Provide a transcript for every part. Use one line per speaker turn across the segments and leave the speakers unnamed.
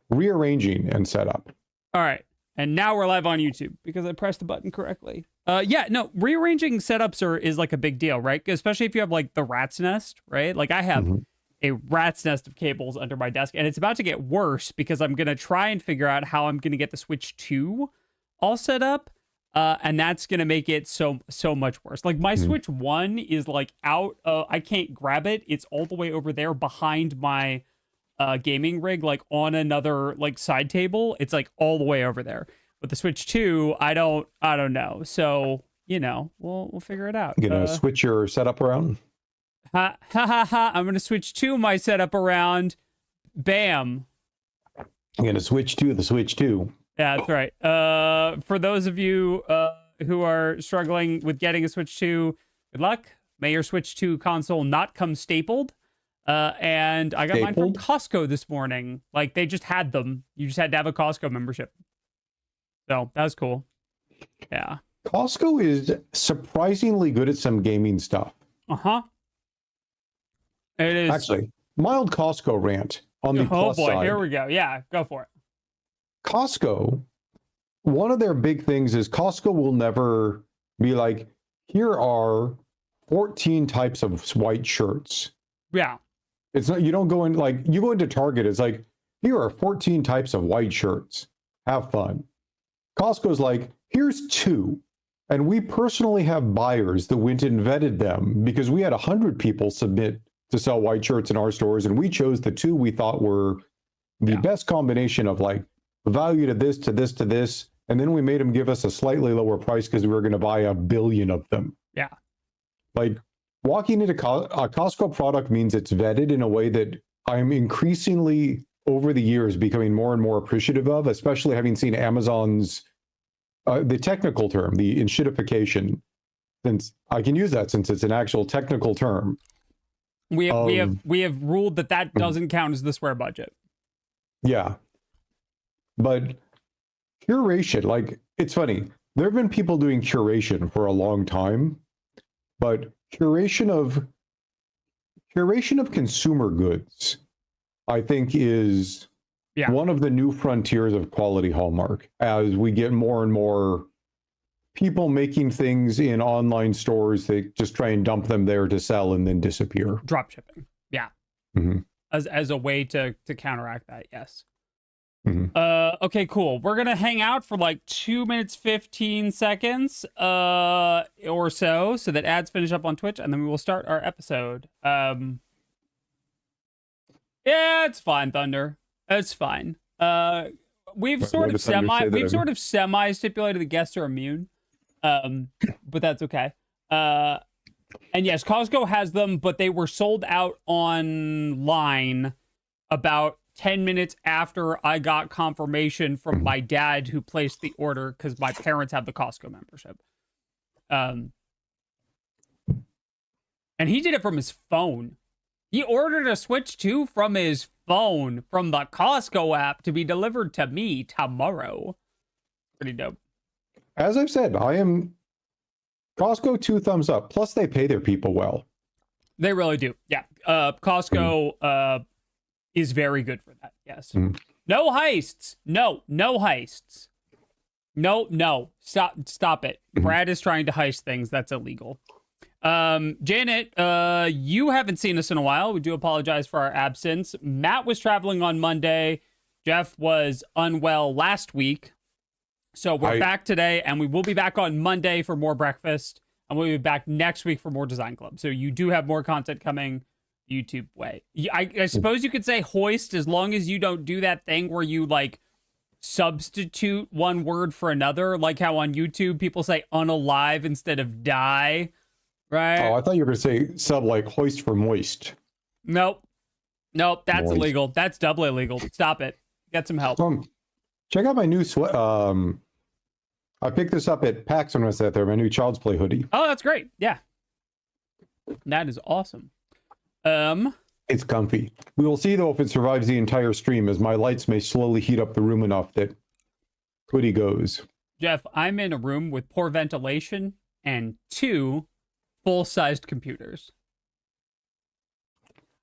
rearranging and setup.
All right. And now we're live on YouTube because I pressed the button correctly. Yeah, no, rearranging setups is like a big deal, right? Especially if you have like the rat's nest, right? Like I have a rat's nest of cables under my desk, and it's about to get worse because I'm going to try and figure out how I'm going to get the Switch 2 all set up. And that's going to make it so much worse. Like my Switch 1 is like out. I can't grab it. It's all the way over there behind my gaming rig, like on another like side table. It's like all the way over there. But the Switch 2, I don't know. So, you know, we'll figure it out.
You gonna switch your setup around?
I'm gonna switch my setup around. Bam.
I'm gonna switch to the Switch 2.
Yeah, that's right. For those of you who are struggling with getting a Switch 2, good luck. May your Switch 2 console not come stapled. And I got mine from Costco this morning. Like, they just had them. You just had to have a Costco membership. So, that was cool. Yeah.
Costco is surprisingly good at some gaming stuff.
Uh-huh. It is.
Actually, mild Costco rant on the plus side. Oh, boy,
here we go. Yeah, go for it.
Costco, one of their big things is Costco will never be like, here are 14 types of white shirts.
Yeah.
It's not, you don't go in, like, you go into Target, it's like, here are 14 types of white shirts. Have fun. Costco's like, here's 2. And we personally have buyers that went and vetted them because we had 100 people submit to sell white shirts in our stores. And we chose the 2 we thought were the best combination of like value to this, to this, to this. And then we made them give us a slightly lower price because we were going to buy 1 billion of them.
Yeah.
Like walking into a Costco product means it's vetted in a way that I'm increasingly over the years becoming more and more appreciative of, especially having seen Amazon's, the technical term, the enshittification, since I can use that since it's an actual technical term.
We have ruled that doesn't count as the swear budget.
Yeah. But curation, like, it's funny. There have been people doing curation for a long time, but curation of consumer goods, I think, is one of the new frontiers of quality Hallmark as we get more and more people making things in online stores. They just try and dump them there to sell and then disappear.
Drop shipping. Yeah. As a way to counteract that. Yes. Okay, cool. We're going to hang out for like 2 minutes, 15 seconds or so that ads finish up on Twitch, and then we will start our episode. Yeah, it's fine, Thunder. It's fine. We've sort of semi stipulated the guests are immune. But that's okay. And yes, Costco has them, but they were sold out online about 10 minutes after I got confirmation from my dad who placed the order because my parents have the Costco membership. And he did it from his phone. He ordered a Switch 2 from his phone from the Costco app to be delivered to me tomorrow. Pretty dope.
As I've said, I am Costco 2 thumbs up. Plus, they pay their people well.
They really do. Yeah. Costco is very good for that. Yes. No heists. No heists. No. Stop it. Brad is trying to heist things. That's illegal. Janet, you haven't seen us in a while. We do apologize for our absence. Matt was traveling on Monday. Geoff was unwell last week. So we're back today, and we will be back on Monday for more breakfast, and we'll be back next week for more Design Club. So you do have more content coming YouTube way. I suppose you could say hoist as long as you don't do that thing where you like substitute one word for another, like how on YouTube people say unalive instead of die, right?
Oh, I thought you were going to say like hoist for moist.
Nope, that's moist. Illegal. That's doubly illegal. Stop it. Get some help.
Check out my new I picked this up at PAX when I was out there, my new Child's Play hoodie.
Oh, that's great. Yeah. That is awesome.
It's comfy. We will see, though, if it survives the entire stream, as my lights may slowly heat up the room enough that hoodie goes.
Geoff, I'm in a room with poor ventilation and 2 full-sized computers.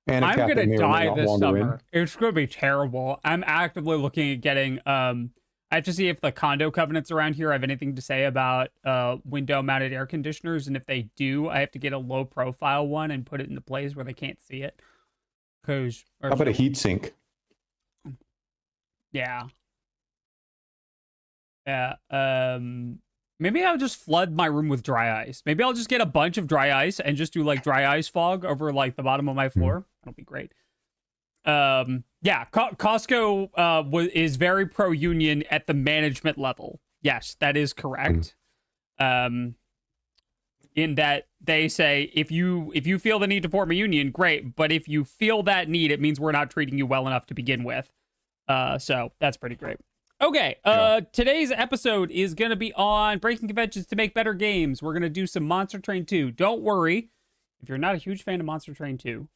and a
I'm
cat that
gonna
may or may
die
not
this
wander
summer.
in.
It's gonna be terrible. I'm actively looking at getting. I have to see if the condo covenants around here have anything to say about window-mounted air conditioners, and if they do, I have to get a low-profile one and put it in the place where they can't see it. Cause
How about a heat sink?
yeah, yeah. Maybe I'll just flood my room with dry ice. Maybe I'll just get a bunch of dry ice and just do like dry ice fog over like the bottom of my floor. That'll be great. Yeah, Costco is very pro-union at the management level. Yes, that is correct. In that they say if you feel the need to form a union, great, but if you feel that need, it means we're not treating you well enough to begin with. So that's pretty great. Okay, today's episode is going to be on breaking conventions to make better games. We're going to do some Monster Train 2. Don't worry, if you're not a huge fan of Monster Train 2,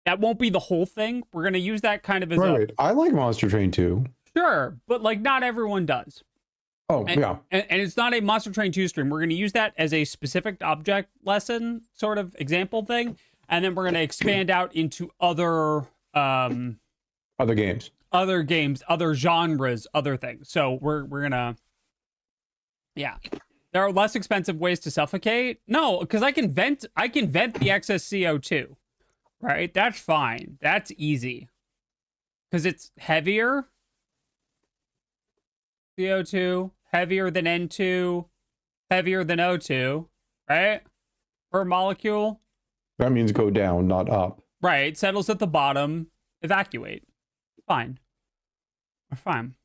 that won't be the whole thing. We're going to use that kind of as
Wait. I like Monster Train 2.
Sure, but like not everyone does.
Oh, yeah.
And it's not a Monster Train 2 stream. We're going to use that as a specific object lesson sort of example thing. And then we're going to expand out into other
games,
other genres, other things. So we're going to, yeah. There are less expensive ways to suffocate. No, because I can vent the excess CO2. Right? That's fine. That's easy. Because it's heavier. CO2, heavier than N2, heavier than O2, right? Per molecule.
That means go down, not up.
Right. Settles at the bottom. Evacuate. Fine. We're fine.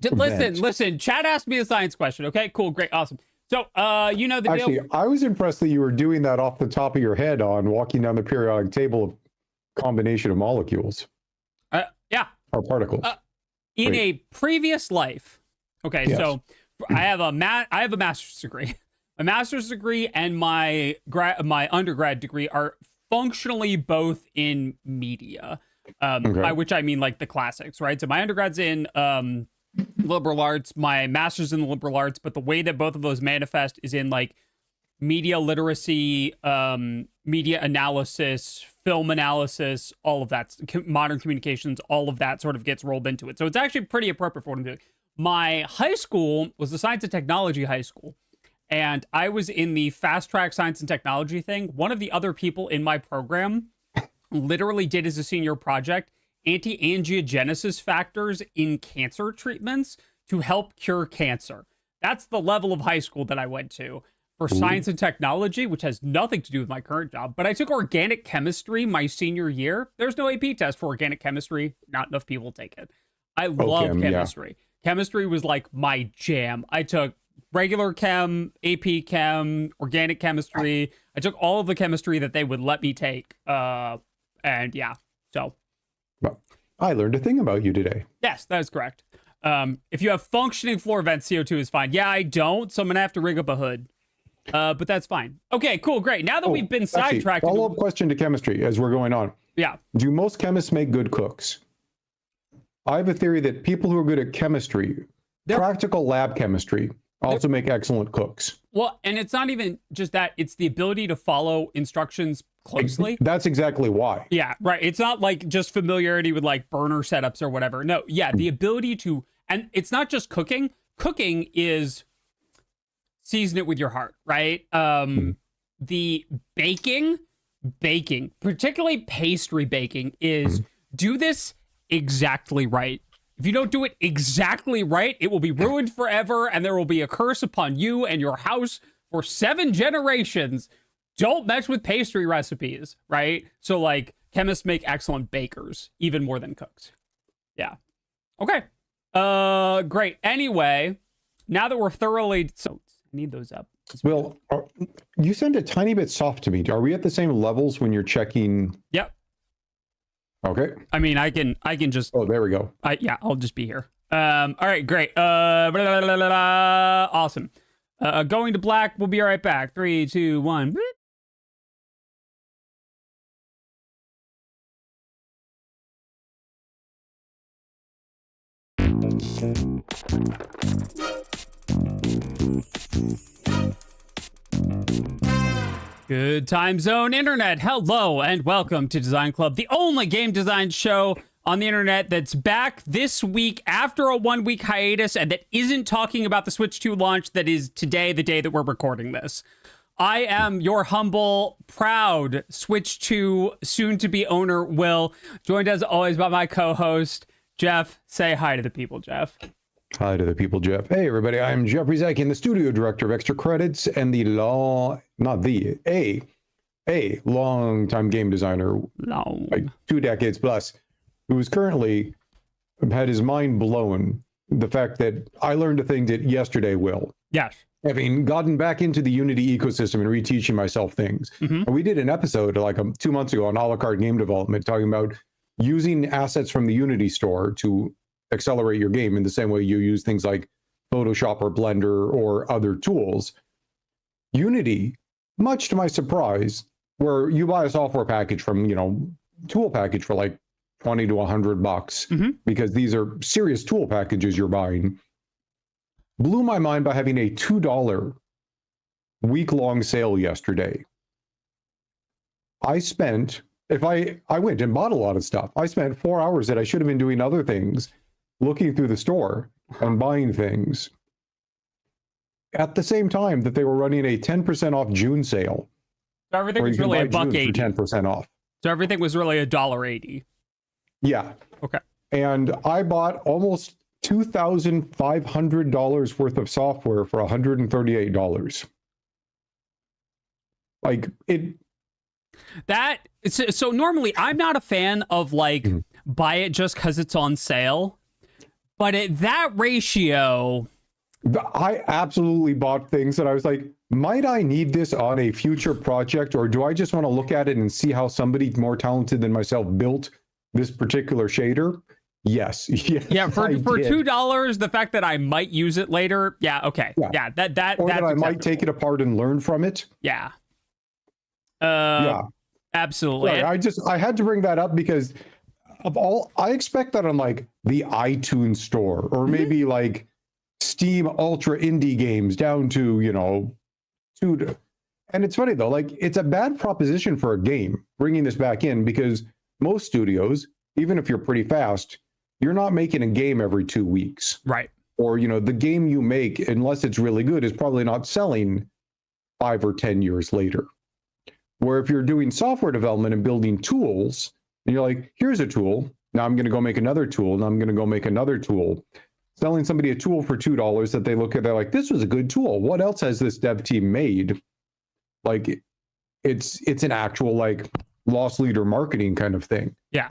Listen. Chat asked me a science question. Okay, cool, great, awesome. So, you know the
Actually,
deal.
I was impressed that you were doing that off the top of your head on walking down the periodic table of combination of molecules.
Yeah.
Or particles.
In a previous life. Okay, yes. So I have a master's degree. My master's degree and my undergrad degree are functionally both in media. By which I mean like the classics, right? So my undergrad's in liberal arts, my master's in liberal arts, but the way that both of those manifest is in like media literacy, media analysis, film analysis, all of that, modern communications, all of that sort of gets rolled into it. So it's actually pretty appropriate for what I'm doing. My high school was the Science and Technology high school, and I was in the fast track science and technology thing. One of the other people in my program literally did as a senior project anti-angiogenesis factors in cancer treatments to help cure cancer. That's the level of high school that I went to for science and technology, which has nothing to do with my current job. But I took organic chemistry my senior year. There's no AP test for organic chemistry. Not enough people take it. I love chemistry. Yeah. Chemistry was like my jam. I took regular chem, AP chem, organic chemistry. I took all of the chemistry that they would let me take. And yeah, so.
Well, I learned a thing about you today.
Yes, that is correct. If you have functioning floor vents, CO2 is fine. Yeah, I don't, so I'm gonna have to rig up a hood. But that's fine. Okay, cool, great. Now that we've been sidetracked.
Follow-up question to chemistry as we're going on.
Yeah.
Do most chemists make good cooks? I have a theory that people who are good at chemistry, practical lab chemistry, also make excellent cooks.
Well, and it's not even just that, it's the ability to follow instructions closely.
That's exactly why.
Yeah, right. It's not like just familiarity with like burner setups or whatever. No, yeah, the ability to, and it's not just cooking. Cooking is season it with your heart, right? The baking, particularly pastry baking, is do this exactly right. If you don't do it exactly right, it will be ruined forever, and there will be a curse upon you and your house for 7 generations. Don't mess with pastry recipes, right? So, like, chemists make excellent bakers, even more than cooks. Yeah. Okay. Great. Anyway, now that we're thoroughly... So, I need those up.
Will, you sound a tiny bit soft to me. Are we at the same levels when you're checking?
Yep.
Okay.
I mean, I can just...
Oh, there we go.
Yeah, I'll just be here. All right, great. Awesome. Going to black. We'll be right back. 3, 2, 1. Good time zone internet. Hello and welcome to Design Club, the only game design show on the internet that's back this week after a 1-week hiatus and that isn't talking about the Switch 2 launch that is today, the day that we're recording this. I am your humble, proud Switch 2 soon-to-be owner, Will, joined as always by my co-host, Geoff. Say hi to the people, Geoff.
Hi to the people, Geoff. Hey, everybody. I'm Geoffrey Zatkin, the studio director of Extra Credits and a long-time game designer, like 2 decades plus, who's currently had his mind blown. The fact that I learned a thing that yesterday, Will.
Yes.
Having gotten back into the Unity ecosystem and reteaching myself things. And we did an episode like 2 months ago on a la carte game development, talking about using assets from the Unity store to accelerate your game in the same way you use things like Photoshop or Blender or other tools. Unity, much to my surprise, where you buy a software package from, tool package for like $20 to $100 because these are serious tool packages you're buying, blew my mind by having a $2 week-long sale yesterday. I went and bought a lot of stuff. I spent 4 hours that I should have been doing other things, looking through the store and buying things at the same time that they were running a 10% off June sale.
So everything was really $1.80.
10% off.
So everything was really $1.80.
Yeah.
Okay.
And I bought almost $2,500 worth of software for $138. Like it.
So normally I'm not a fan of buy it just because it's on sale. But at that ratio,
I absolutely bought things that I was like, might I need this on a future project, or do I just want to look at it and see how somebody more talented than myself built this particular shader? Yes.
Yeah, for $2, the fact that I might use it later. Yeah, okay. Yeah, that's
I might take it apart and learn from it.
Yeah.
Yeah.
Absolutely.
Right, I had to bring that up because I expect that on like the iTunes store or maybe like Steam Ultra Indie games down to, and it's funny though, like it's a bad proposition for a game bringing this back in because most studios, even if you're pretty fast, you're not making a game every 2 weeks.
Right.
Or, the game you make, unless it's really good, is probably not selling 5 or 10 years later. Where if you're doing software development and building tools, and you're like, here's a tool. Now I'm going to go make another tool. And I'm going to go make another tool. Selling somebody a tool for $2 that they look at, they're like, this was a good tool. What else has this dev team made? Like, it's an actual like loss leader marketing kind of thing.
Yeah.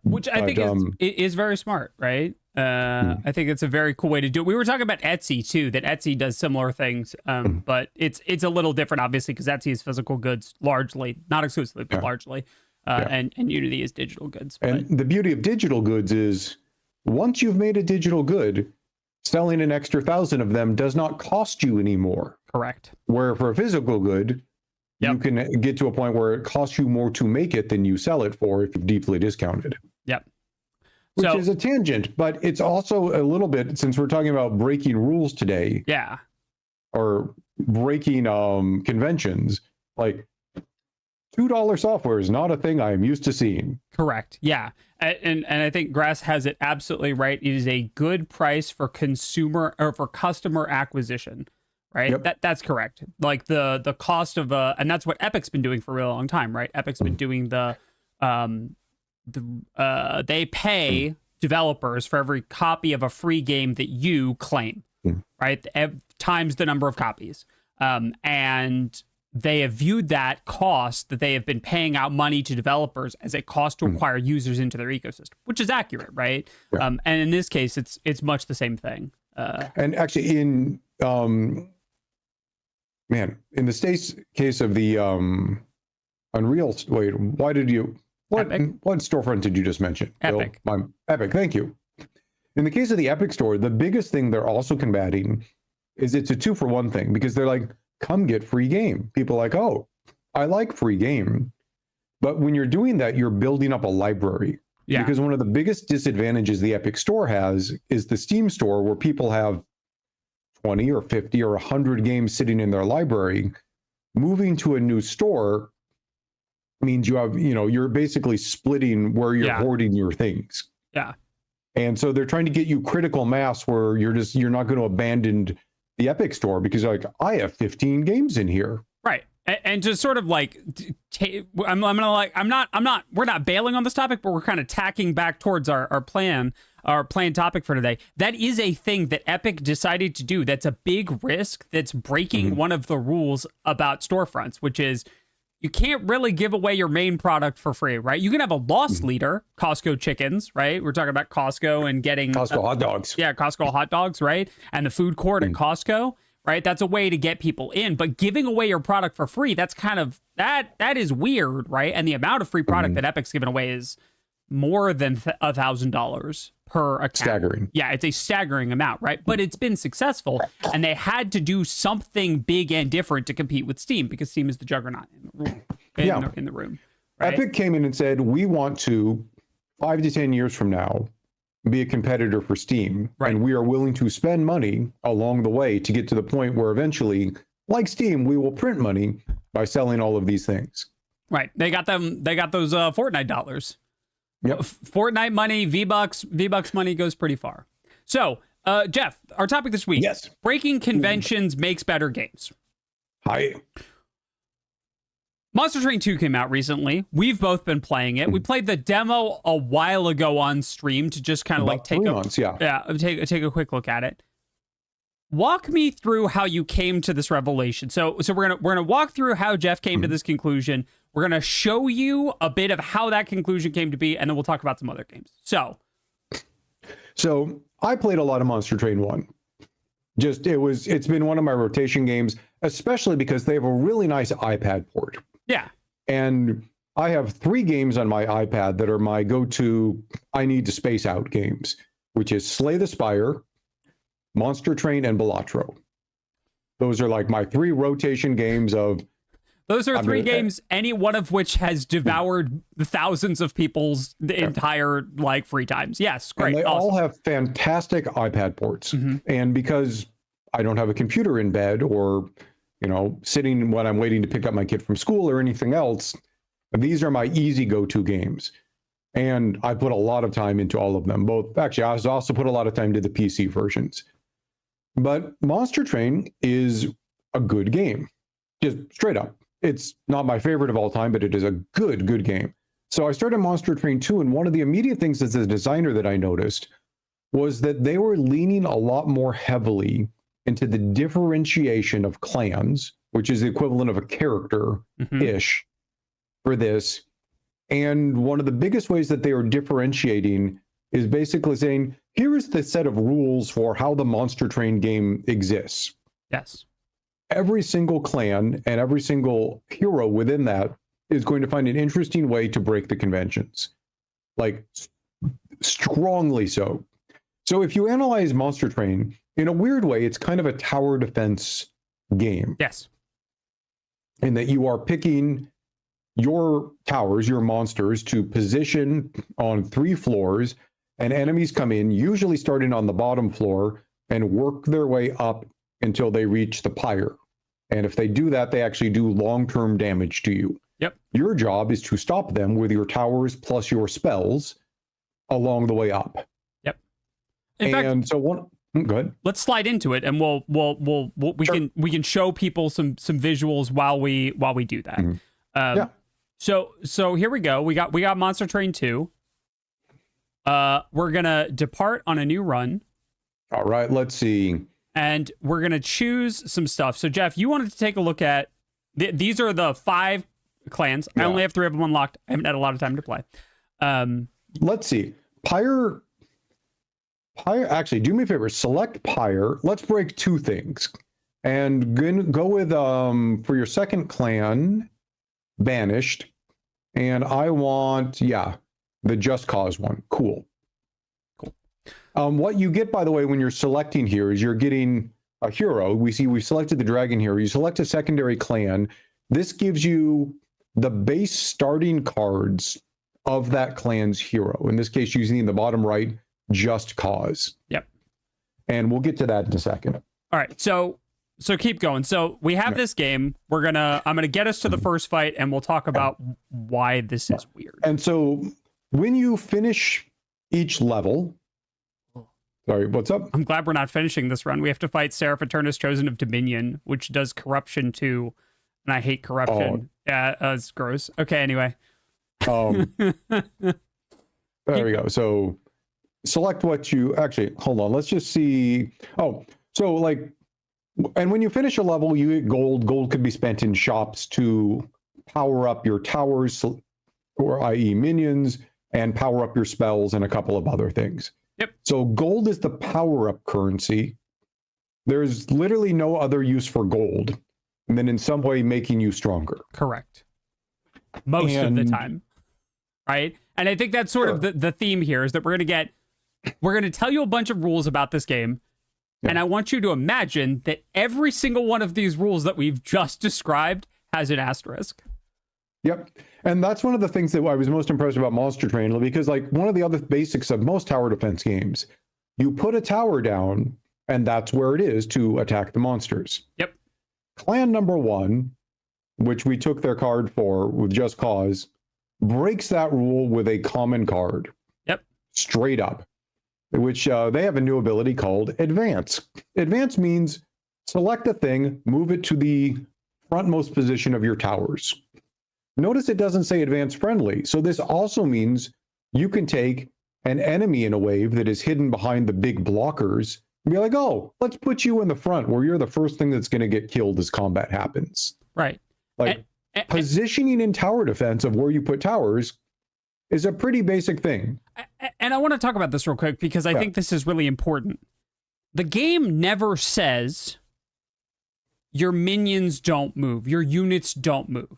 Which I think is very smart, right? I think it's a very cool way to do it. We were talking about Etsy too, that Etsy does similar things, but it's a little different, obviously, because Etsy is physical goods largely, not exclusively, but largely, and Unity is digital goods. But...
And the beauty of digital goods is once you've made a digital good, selling an extra 1,000 of them does not cost you anymore.
Correct.
Where for a physical good, you can get to a point where it costs you more to make it than you sell it for if you've deeply discounted.
Yep.
Which is a tangent, but it's also a little bit, since we're talking about breaking rules today.
Yeah.
Or breaking conventions, like $2 software is not a thing I am used to seeing.
Correct. Yeah. And I think Grass has it absolutely right. It is a good price for consumer or for customer acquisition. Right.
Yep.
That's correct. Like the cost of and that's what Epic's been doing for a really long time, right? Epic's been doing they pay developers for every copy of a free game that you claim, right? Times the number of copies. And they have viewed that cost that they have been paying out money to developers as a cost to acquire users into their ecosystem, which is accurate, right? Yeah. And in this case, it's much the same thing.
And actually in in the state's case of the Unreal, what storefront did you just mention?
Epic.
Epic, thank you. In the case of the Epic store, the biggest thing they're also combating is it's a 2-for-1 thing because they're like, come get free game. People are like, oh, I like free game. But when you're doing that, you're building up a library.
Yeah.
Because one of the biggest disadvantages the Epic store has is the Steam store, where people have 20 or 50 or 100 games sitting in their library. moving to a new store means you're basically splitting where you're hoarding your things.
Yeah.
And so they're trying to get you critical mass where you're not going to abandon the Epic store because you're like, I have 15 games in here.
Right. And just sort of like, we're not bailing on this topic, but we're kind of tacking back towards our planned topic for today. That is a thing that Epic decided to do. That's a big risk. That's breaking one of the rules about storefronts, which is you can't really give away your main product for free, right? You can have a loss leader, Costco chickens, right? We're talking about Costco and getting
Costco hot dogs.
Yeah, Costco hot dogs, right? And the food court at Costco. Right, that's a way to get people in, but giving away your product for free, that's kind of that is weird, right? And the amount of free product that Epic's giving away is more than $1,000 per account.
Staggering.
Yeah, it's a staggering amount, right? But it's been successful, and they had to do something big and different to compete with Steam because Steam is the juggernaut in the room. Right?
Epic came in and said, we want to 5 to 10 years from now be a competitor for Steam, and we are willing to spend money along the way to get to the point where eventually, like Steam, we will print money by selling all of these things.
Right. They got those Fortnite dollars.
Yep.
Fortnite money, V-Bucks money goes pretty far. So, Geoff, our topic this week.
Yes.
Breaking conventions makes better games.
Hi.
Monster Train 2 came out recently. We've both been playing it. We played the demo a while ago on stream to just kind of like take
3 months,
take a quick look at it. Walk me through how you came to this revelation. So we're gonna walk through how Geoff came to this conclusion. We're gonna show you a bit of how that conclusion came to be, and then we'll talk about some other games.
So I played a lot of Monster Train 1. It's been one of my rotation games, especially because they have a really nice iPad port.
Yeah.
And I have 3 games on my iPad that are my go-to I need to space out games, which is Slay the Spire, Monster Train, and Balatro. Those are like my 3 rotation games of...
Those are 3 games, any one of which has devoured thousands of people's entire free times. Yes, great.
And they all have fantastic iPad ports. And because I don't have a computer in bed or... sitting when I'm waiting to pick up my kid from school or anything else, these are my easy go-to games. And I put a lot of time into all of them. Actually, I also put a lot of time to the PC versions. But Monster Train is a good game. Just straight up. It's not my favorite of all time, but it is a good game. So I started Monster Train 2, and one of the immediate things as a designer that I noticed was that they were leaning a lot more heavily into the differentiation of clans, which is the equivalent of a character-ish for this. And one of the biggest ways that they are differentiating is basically saying, here is the set of rules for how the Monster Train game exists.
Yes.
Every single clan and every single hero within that is going to find an interesting way to break the conventions. Strongly so. So if you analyze Monster Train, in a weird way, it's kind of a tower defense game.
Yes.
In that you are picking your towers, your monsters, to position on 3 floors, and enemies come in, usually starting on the bottom floor, and work their way up until they reach the pyre. And if they do that, they actually do long-term damage to you.
Yep.
Your job is to stop them with your towers plus your spells along the way up.
Yep.
Go ahead.
Let's slide into it, and we can show people some visuals while we do that. So here we go. We got Monster Train 2. We're gonna depart on a new run.
All right, let's see.
And we're gonna choose some stuff. So Geoff, you wanted to take a look at these are the 5 clans. I only have 3 of them unlocked. I haven't had a lot of time to play.
Let's see. Pyre, actually, do me a favor. Select Pyre. Let's break 2 things. And go with, for your second clan, Banished. And I want, the Just Cause one. Cool. What you get, by the way, when you're selecting here is you're getting a hero. We selected the dragon hero. You select a secondary clan. This gives you the base starting cards of that clan's hero. In this case, using in the bottom right, Just Cause.
Yep.
And we'll get to that in a second.
All right. So So keep going. So we have this game. I'm gonna get us to the first fight, and we'll talk about why this is weird.
And so when you finish each level, sorry, what's up?
I'm glad we're not finishing this run. We have to fight Seraph Eternus, Chosen of Dominion, which does corruption too, and I hate corruption. Yeah, it's gross. Okay, anyway.
There we go. So select what you actually hold on. Let's just see. Oh, so like, and when you finish a level, you get gold. Gold could be spent in shops to power up your towers, or i.e. minions, and power up your spells and a couple of other things.
Yep.
So gold is the power-up currency. There's literally no other use for gold than in some way making you stronger.
Correct. Most of the time. Right? And I think that's sort of the theme here is that we're going to tell you a bunch of rules about this game. Yeah. And I want you to imagine that every single one of these rules that we've just described has an asterisk.
Yep. And that's one of the things that I was most impressed about Monster Train, because like one of the other basics of most tower defense games, you put a tower down and that's where it is to attack the monsters.
Yep.
Clan number 1, which we took their card for with Just Cause, breaks that rule with a common card.
Yep.
Straight up. Which they have a new ability called Advance. Advance means select a thing, move it to the frontmost position of your towers. Notice it doesn't say advance friendly. So this also means you can take an enemy in a wave that is hidden behind the big blockers and be like, oh, let's put you in the front where you're the first thing that's going to get killed as combat happens.
Right.
Like positioning in tower defense of where you put towers is a pretty basic thing.
And I want to talk about this real quick because I think this is really important. The game never says your minions don't move, your units don't move,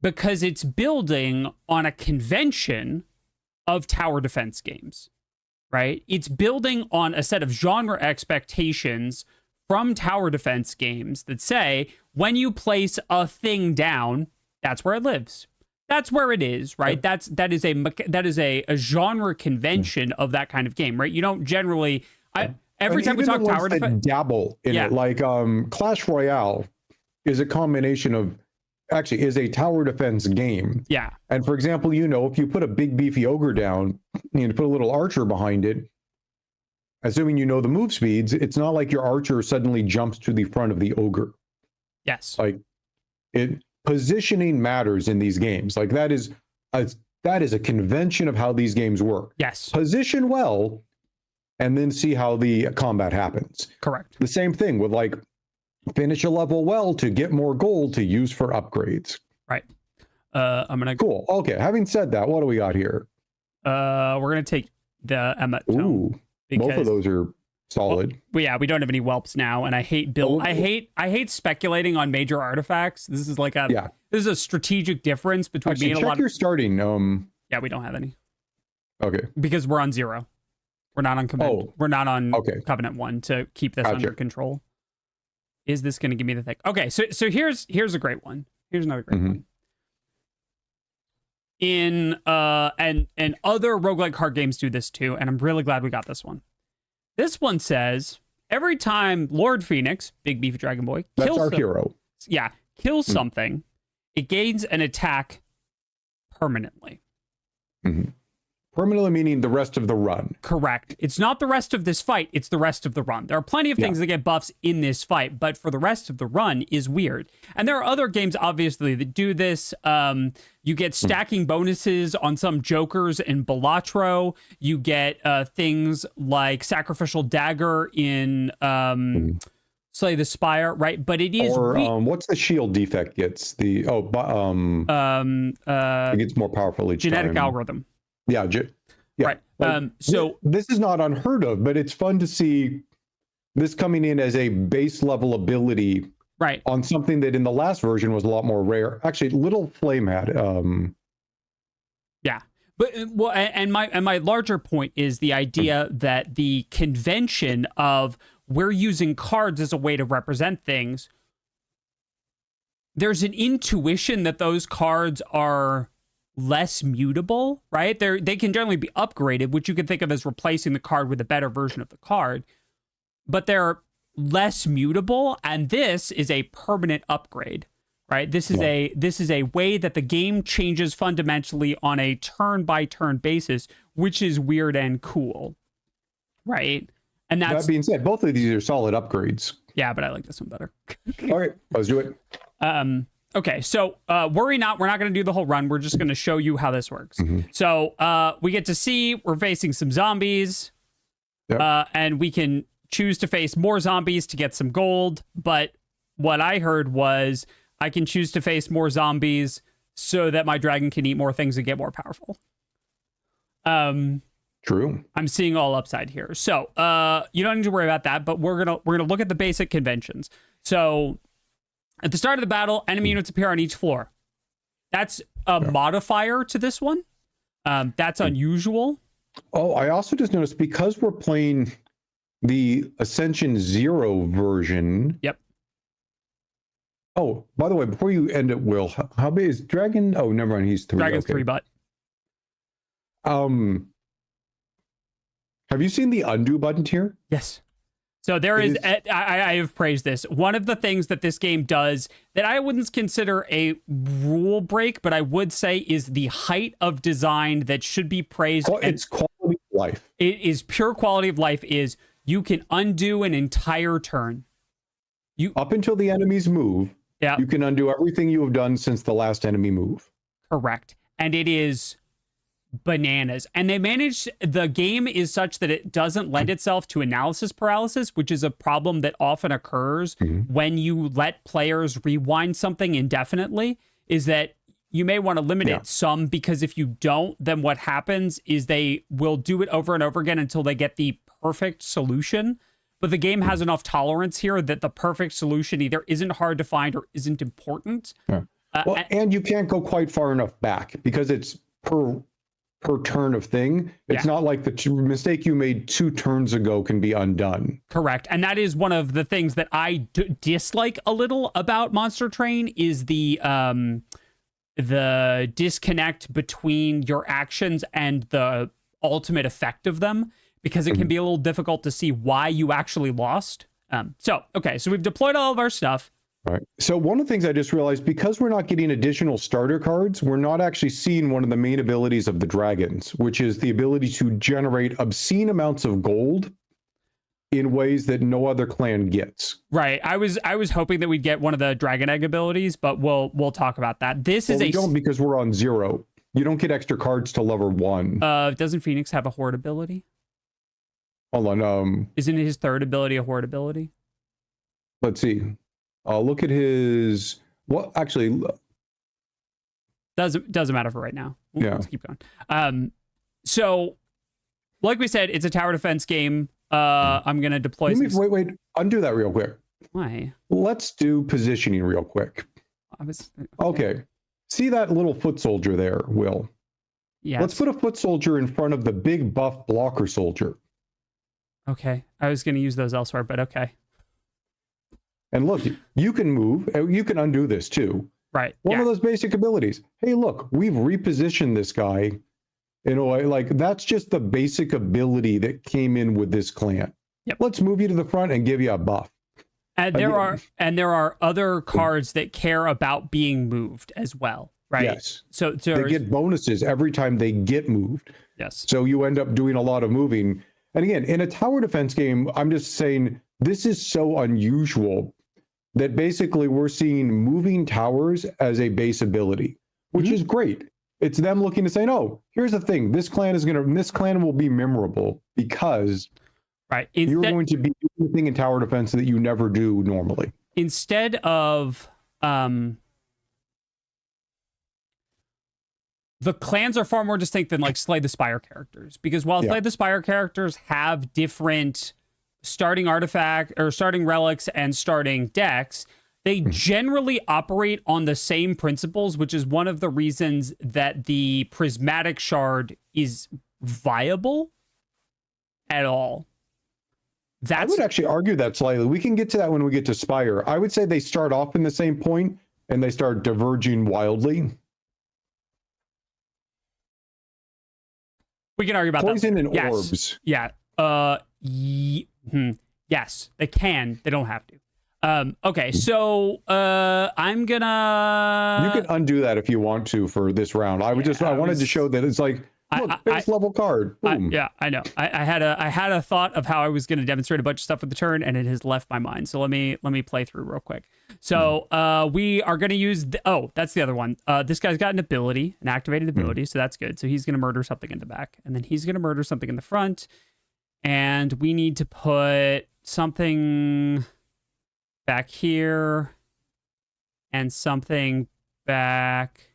because it's building on a convention of tower defense games, right? It's building on a set of genre expectations from tower defense games that say when you place a thing down, that's where it lives. That's where it is, right? That is a genre convention of that kind of game, right? You don't generally every time we talk tower defense,
dabble in it, like Clash Royale is a combination of actually is a tower defense game.
Yeah.
And for example, if you put a big beefy ogre down and put a little archer behind it, assuming you know the move speeds, it's not like your archer suddenly jumps to the front of the ogre.
Yes.
Like positioning matters in these games. Like that is a convention of how these games work.
Yes.
Position well and then see how the combat happens.
Correct.
The same thing with like finish a level well to get more gold to use for upgrades.
Right. I'm gonna
cool. Okay. Having said that, what do we got here?
We're gonna take the Emmet tome.
Ooh, both of those are solid.
Well, yeah, we don't have any whelps now, and I hate I hate speculating on major artifacts. This is like this is a strategic difference between
Actually,
being
check your starting.
Yeah, we don't have any.
Okay.
Because we're on 0. We're not on Covenant. We're not on Covenant 1 to keep this under control. Is this going to give me the thing? Okay, so here's a great one. Here's another great one. In and other roguelike card games do this too, and I'm really glad we got this one. This one says every time Lord Phoenix, big beefy dragon boy,
kills our hero.
Yeah, kills something, it gains an attack permanently.
Permanently meaning the rest of the run.
Correct. It's not the rest of this fight, it's the rest of the run. There are plenty of things that get buffs in this fight, but for the rest of the run is weird. And there are other games, obviously, that do this. You get stacking bonuses on some jokers in Balatro. You get things like Sacrificial Dagger in Slay the Spire, right? But it is...
Or what's the shield defect gets? It gets more powerful each
genetic
time.
algorithm.
Yeah.
Right.
Like,
so
this is not unheard of, but it's fun to see this coming in as a base level ability,
right,
on something that in the last version was a lot more rare. Actually, Little Flame had.
Yeah, but my larger point is the idea that the convention of we're using cards as a way to represent things. There's an intuition that those cards are less mutable, right? They can generally be upgraded, which you can think of as replacing the card with a better version of the card. But they're less mutable, and this is a permanent upgrade, right? This is a way that the game changes fundamentally on a turn-by-turn basis, which is weird and cool, right? And that
being said, both of these are solid upgrades.
Yeah, but I like this one better.
All right, let's do it.
Okay, so worry not. We're not going to do the whole run. We're just going to show you how this works. So we get to see we're facing some zombies, and we can choose to face more zombies to get some gold. But what I heard was I can choose to face more zombies so that my dragon can eat more things and get more powerful.
True.
I'm seeing all upside here. So you don't need to worry about that, but we're gonna look at the basic conventions. So at the start of the battle, enemy units appear on each floor. That's a modifier to this one. That's unusual.
Oh, I also just noticed because we're playing the Ascension 0 version.
Yep.
Oh, by the way, before you end it, Will, how big is Dragon? Oh, never mind. He's 3.
Dragon's 3 butt.
Have you seen the undo button here?
Yes. So there is, I have praised this. One of the things that this game does that I wouldn't consider a rule break, but I would say is the height of design that should be praised.
It's quality of life.
It is pure quality of life is you can undo an entire turn.
Up until the enemies move, you can undo everything you have done since the last enemy move.
Correct. And it is bananas. And the game is such that it doesn't lend itself to analysis paralysis, which is a problem that often occurs when you let players rewind something indefinitely, is that you may want to limit it some, because if you don't, then what happens is they will do it over and over again until they get the perfect solution. But the game has enough tolerance here that the perfect solution either isn't hard to find or isn't important.
And you can't go quite far enough back because it's per turn of thing. It's not like the mistake you made 2 turns ago can be undone.
Correct. And that is one of the things that I dislike a little about Monster Train is the disconnect between your actions and the ultimate effect of them, because it can be a little difficult to see why you actually lost. So we've deployed all of our stuff.
Right. So one of the things I just realized, because we're not getting additional starter cards, we're not actually seeing one of the main abilities of the dragons, which is the ability to generate obscene amounts of gold in ways that no other clan gets.
Right. I was hoping that we'd get one of the dragon egg abilities, but we'll talk about that. We
don't, because we're on 0. You don't get extra cards till level 1.
Doesn't Phoenix have a horde ability?
Hold on.
Isn't his third ability a horde ability?
Let's see. Look at his. Well, actually,
doesn't matter for right now. Let's keep going. So, like we said, it's a tower defense game. I'm gonna deploy.
Wait. Undo that real quick.
Why?
Let's do positioning real quick. Okay. See that little foot soldier there, Will?
Yeah.
Let's put a foot soldier in front of the big buff blocker soldier.
Okay. I was gonna use those elsewhere, but okay.
And look, you can move. You can undo this too.
Right.
One of those basic abilities. Hey, look, we've repositioned this guy in a way. Like, that's just the basic ability that came in with this clan.
Yep.
Let's move you to the front and give you a buff.
And there are other cards that care about being moved as well, right?
Yes.
So
they get bonuses every time they get moved.
Yes.
So you end up doing a lot of moving. And again, in a tower defense game, I'm just saying this is so unusual that basically we're seeing moving towers as a base ability, which is great. It's them looking to say, no, here's the thing. This clan will be memorable because you're going to be doing a thing in tower defense that you never do normally.
Instead of the clans are far more distinct than like Slay the Spire characters, because while Slay the Spire characters have different starting artifact or starting relics and starting decks, they generally operate on the same principles, which is one of the reasons that the prismatic shard is viable at all. I would
actually argue that slightly. We can get to that when we get to Spire. I would say they start off in the same point and they start diverging wildly. We can argue about
Poison
that.
And orbs. Yeah. Yes, they can. They don't have to. Okay, so I'm gonna.
You can undo that if you want to for this round. I wanted to show that it's like, look, base level card. Boom.
Yeah, I know. I had a thought of how I was going to demonstrate a bunch of stuff with the turn, and it has left my mind. So let me play through real quick. So we are going to use. That's the other one. This guy's got an ability, an activated ability, so that's good. So he's going to murder something in the back, and then he's going to murder something in the front, and we need to put something back here and something back.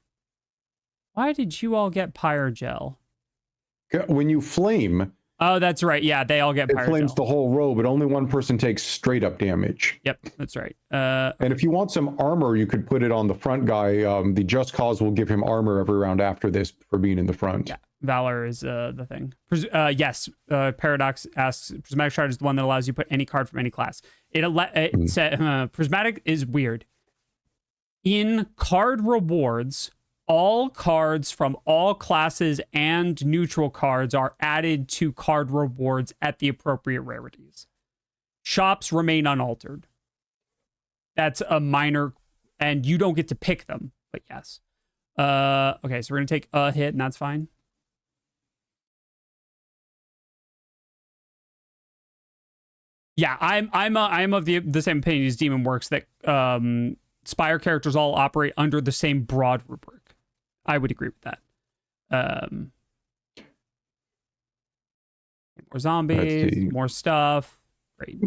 Why did you all get Pyrogel?
When you flame,
oh, that's right. Yeah, they all get Pyrogel.
It flames the whole row, but only one person takes straight up damage.
Yep, that's right.
And if you want some armor, you could put it on the front guy. The Just Cause will give him armor every round after this for being in the front.
Yeah, Valor is the thing. Yes, Paradox asks, Prismatic Shard is the one that allows you to put any card from any class. It said, Prismatic is weird. In card rewards, all cards from all classes and neutral cards are added to card rewards at the appropriate rarities. Shops remain unaltered. That's a minor, and you don't get to pick them, but yes. Okay, so we're gonna take a hit, and that's fine. Yeah, I'm of the same opinion as Demon Works that Spire characters all operate under the same broad rubric. I would agree with that. More zombies, more stuff. Great.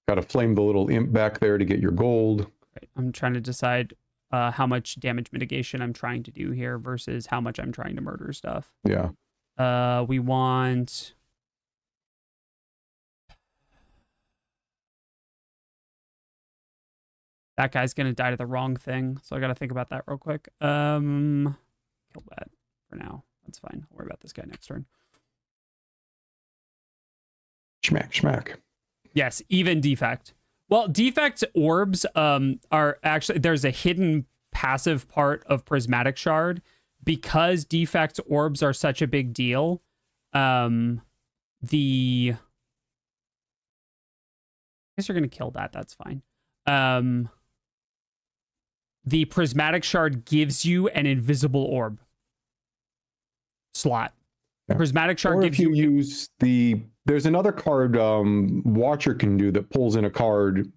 Got to flame the little imp back there to get your gold.
Right. I'm trying to decide how much damage mitigation I'm trying to do here versus how much I'm trying to murder stuff.
Yeah.
We want. That guy's gonna die to the wrong thing, so I gotta think about that real quick. Kill that for now. That's fine. I'll worry about this guy next turn.
Schmack, schmack.
Yes, even defect. Well, defect orbs are actually, there's a hidden passive part of Prismatic Shard because defect orbs are such a big deal. I guess you're gonna kill that. That's fine. The Prismatic Shard gives you an invisible orb slot. Yeah. Prismatic Shard gives you...
use the... There's another card Watcher can do that pulls in a card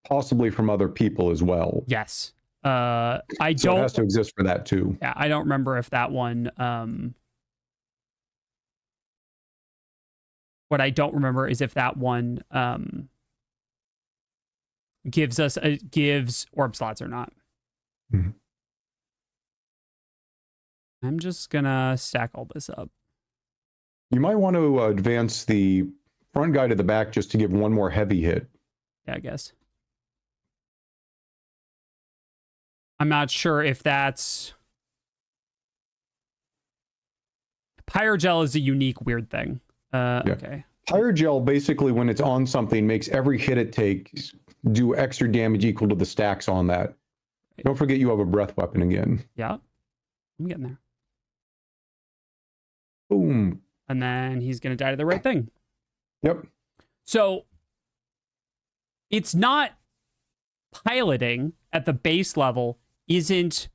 possibly from other people as well.
Yes.
So it has to exist for that too.
Yeah, I don't remember if that one... What I don't remember is if that one gives orb slots or not.
Mm-hmm.
I'm just gonna stack all this up.
You might want to advance the front guy to the back just to give one more heavy hit.
Yeah, I guess. I'm not sure if that's... Pyrogel is a unique weird thing. Yeah. Okay.
Pyrogel basically, when it's on something, makes every hit it takes do extra damage equal to the stacks on that. Right. Don't forget you have a breath weapon again.
Yeah. I'm getting there.
Boom.
And then he's going to die to the right thing.
Yep.
So it's not piloting at the base level isn't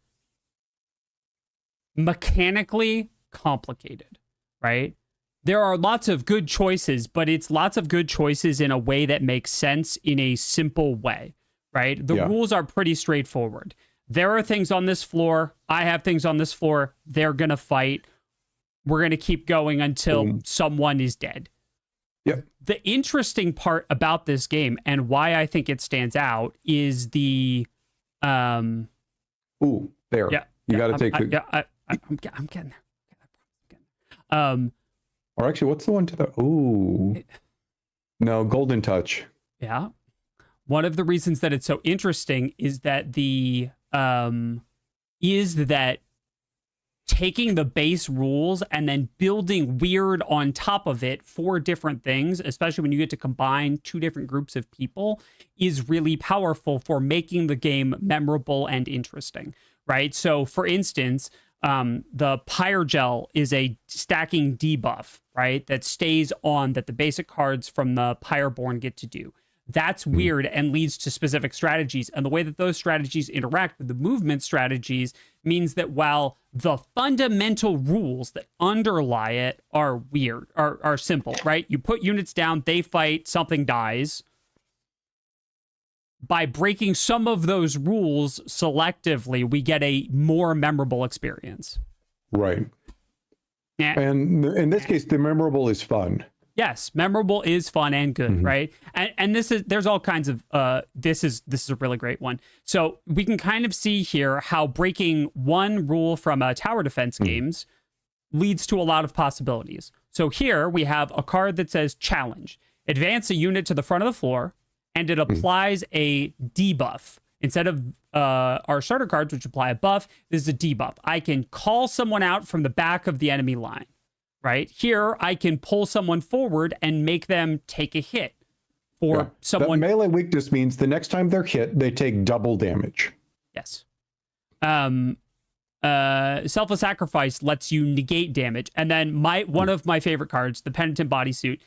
mechanically complicated, right? There are lots of good choices, but it's lots of good choices in a way that makes sense in a simple way, right? The rules are pretty straightforward. There are things on this floor. I have things on this floor. They're going to fight. We're going to keep going until someone is dead.
Yep.
The interesting part about this game and why I think it stands out is the...
Ooh, there. Yeah, you got to take the...
Yeah, I'm getting there.
Or actually, what's the one to the... Ooh. No, Golden Touch.
Yeah. One of the reasons that it's so interesting is that taking the base rules and then building weird on top of it for different things, especially when you get to combine two different groups of people, is really powerful for making the game memorable and interesting, right? So, for instance, The Pyrogel is a stacking debuff, right? That stays on that the basic cards from the Pyreborn get to do. That's weird and leads to specific strategies. And the way that those strategies interact with the movement strategies means that while the fundamental rules that underlie it are weird, are simple, right? You put units down, they fight, something dies. By breaking some of those rules selectively, we get a more memorable experience.
Right. And in this case, the memorable is fun.
Yes, memorable is fun and good, right? And there's all kinds of this is a really great one. So we can kind of see here how breaking one rule from tower defense games leads to a lot of possibilities. So here we have a card that says challenge. Advance a unit to the front of the floor, and it applies a debuff. Instead of our starter cards, which apply a buff, this is a debuff. I can call someone out from the back of the enemy line. Right here, I can pull someone forward and make them take a hit. For someone,
that melee weakness means the next time they're hit, they take double damage.
Yes. Selfless sacrifice lets you negate damage, and then one of my favorite cards, the penitent bodysuit.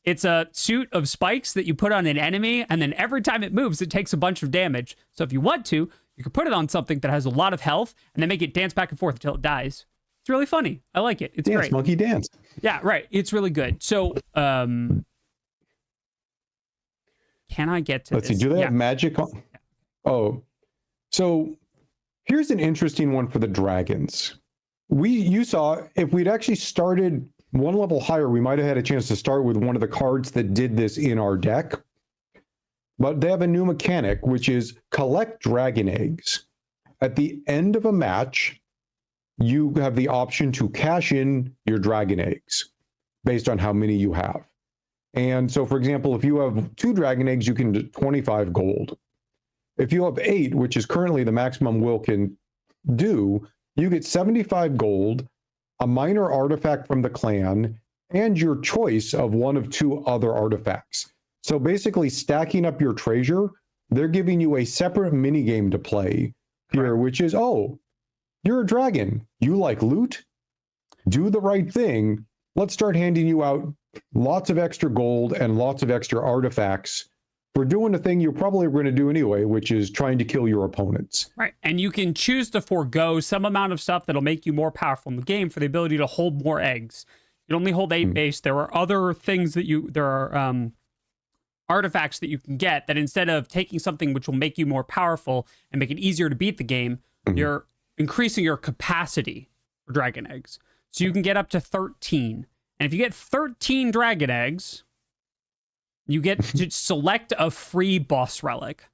It's a suit of spikes that you put on an enemy, and then every time it moves, it takes a bunch of damage. So if you want to, you can put it on something that has a lot of health, and then make it dance back and forth until it dies. It's really funny. I like it. It's
dance,
great.
Monkey dance.
Yeah, right. It's really good. So, can I get to
Let's
this?
see. Do they have magic on? Oh, so here's an interesting one for the dragons. You saw if we'd actually started one level higher, we might have had a chance to start with one of the cards that did this in our deck. But they have a new mechanic, which is collect dragon eggs. At the end of a match, you have the option to cash in your dragon eggs based on how many you have. And so, for example, if you have 2 dragon eggs, you can do 25 gold. If you have 8, which is currently the maximum Will can do, you get 75 gold, a minor artifact from the clan, and your choice of one of 2 other artifacts. So basically stacking up your treasure, they're giving you a separate mini game to play here, which is, you're a dragon. You like loot? Do the right thing. Let's start handing you out lots of extra gold and lots of extra artifacts for doing the thing you're probably going to do anyway, which is trying to kill your opponents.
Right. And you can choose to forego some amount of stuff that'll make you more powerful in the game for the ability to hold more eggs. You only hold 8 base. There are other things there are artifacts that you can get that instead of taking something which will make you more powerful and make it easier to beat the game, you're increasing your capacity for dragon eggs. So you can get up to 13. And if you get 13 dragon eggs, you get to select a free boss relic.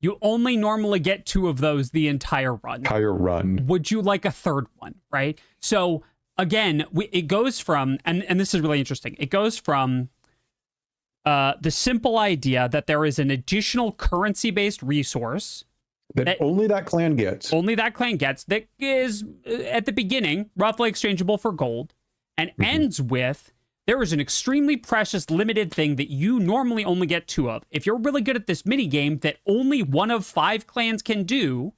You only normally get 2 of those the entire run. Would you like a third one, right? So again, it goes from, and this is really interesting, it goes from the simple idea that there is an additional currency-based resource
that only that clan gets.
That is, at the beginning, roughly exchangeable for gold, and ends with, there is an extremely precious limited thing that you normally only get 2 of. If you're really good at this minigame that only one of 5 clans can do,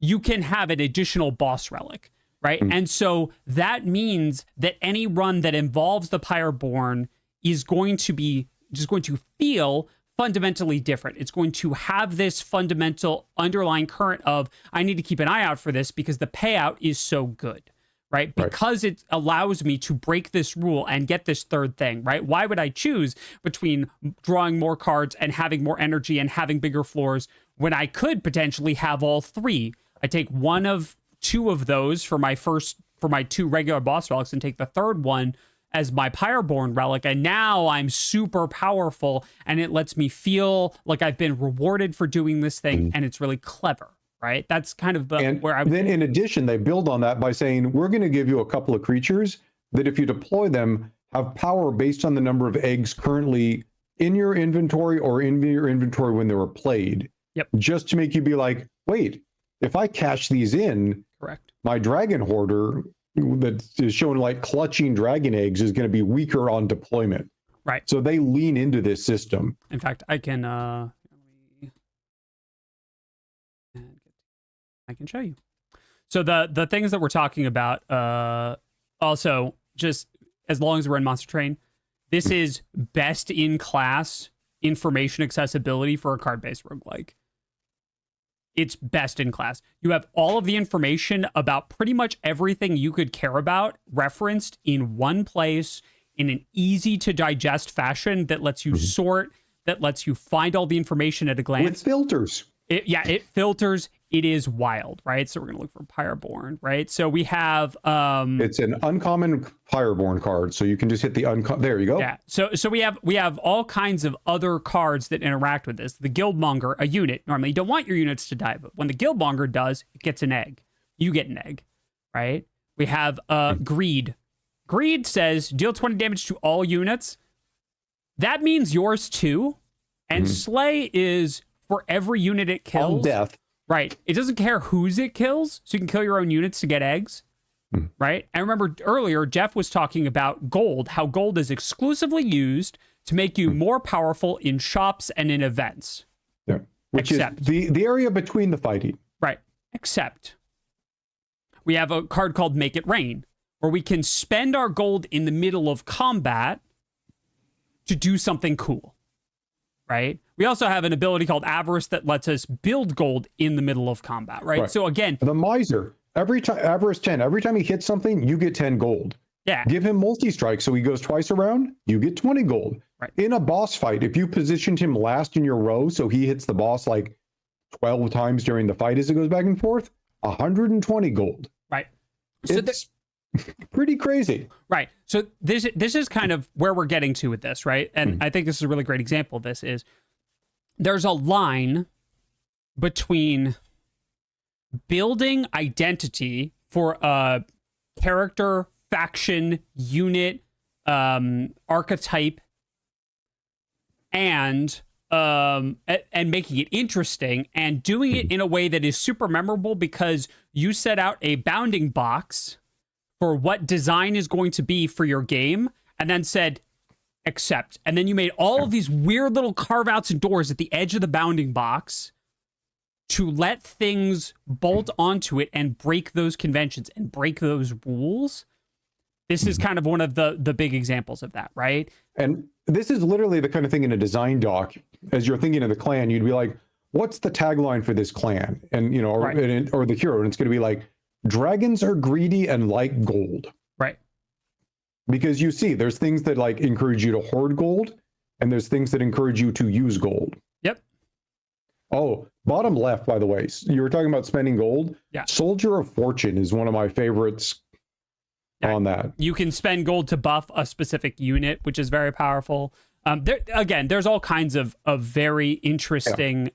you can have an additional boss relic, right? And so that means that any run that involves the Pyreborn is going to feel fundamentally different. It's going to have this fundamental underlying current of, I need to keep an eye out for this because the payout is so good, right? Because it allows me to break this rule and get this third thing, right? Why would I choose between drawing more cards and having more energy and having bigger floors when I could potentially have all 3? I take 1 of 2 of those for my 2 regular boss relics and take the third one as my Pyreborn relic, and now I'm super powerful, and it lets me feel like I've been rewarded for doing this thing, and it's really clever, right? That's kind of where I'm.
Then in addition, they build on that by saying, we're going to give you a couple of creatures that if you deploy them, have power based on the number of eggs currently in your inventory or in your inventory when they were played.
Yep.
Just to make you be like, wait, if I cash these in,
correct, my
dragon hoarder that is showing like clutching dragon eggs is going to be weaker on deployment.
Right.
So they lean into this system.
In fact, I can show you. So the things that we're talking about, also just as long as we're in Monster Train, this is best in class information accessibility for a card-based roguelike. It's best in class. You have all of the information about pretty much everything you could care about referenced in one place in an easy to digest fashion that lets you sort, that lets you find all the information at a glance.
With filters.
It filters. It is wild, right? So we're going to look for Pyreborn, right? So we have...
it's an uncommon Pyreborn card, so you can just hit the uncommon... There you go.
Yeah, so we have all kinds of other cards that interact with this. The Guildmonger, a unit. Normally, you don't want your units to die, but when the Guildmonger does, it gets an egg. You get an egg, right? We have Greed. Greed says, deal 20 damage to all units. That means yours too. And Slay is for every unit it kills.
All death.
Right. It doesn't care whose it kills, so you can kill your own units to get eggs. Right? And remember earlier, Geoff was talking about gold, how gold is exclusively used to make you more powerful in shops and in events.
Yeah. Which is the area between the fighting.
Right. Except we have a card called Make It Rain, where we can spend our gold in the middle of combat to do something cool. Right? We also have an ability called Avarice that lets us build gold in the middle of combat, right? So again,
the Miser, every time Avarice 10, every time he hits something, you get 10 gold.
Yeah.
Give him multi-strike so he goes twice around, you get 20 gold.
Right.
In a boss fight, if you positioned him last in your row so he hits the boss like 12 times during the fight as it goes back and forth, 120 gold.
Right. So
it's pretty crazy.
Right. So this is kind of where we're getting to with this, right? And I think this is a really great example of this is there's a line between building identity for a character, faction, unit, archetype, and making it interesting and doing it in a way that is super memorable because you set out a bounding box for what design is going to be for your game, and then said, accept. And then you made all of these weird little carve-outs and doors at the edge of the bounding box to let things bolt onto it and break those conventions and break those rules. This is kind of one of the big examples of that, right?
And this is literally the kind of thing in a design doc, as you're thinking of the clan, you'd be like, what's the tagline for this clan? And, you know, or the hero, and it's going to be like, dragons are greedy and like gold.
Right.
Because you see, there's things that like encourage you to hoard gold, and there's things that encourage you to use gold.
Yep.
Oh, bottom left, by the way, you were talking about spending gold.
Yeah.
Soldier of Fortune is one of my favorites on that.
You can spend gold to buff a specific unit, which is very powerful. There's all kinds of very interesting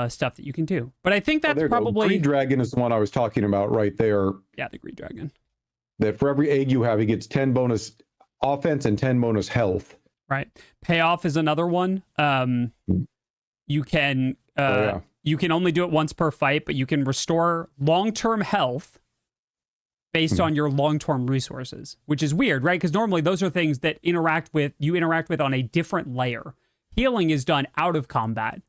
stuff that you can do. But I think that's probably...
Greed Dragon is the one I was talking about right there.
Yeah, the Greed Dragon.
That for every egg you have, he gets 10 bonus offense and 10 bonus health.
Right. Payoff is another one. You can you can only do it once per fight, but you can restore long-term health based on your long-term resources, which is weird, right? Because normally those are things that you interact with on a different layer. Healing is done out of combat.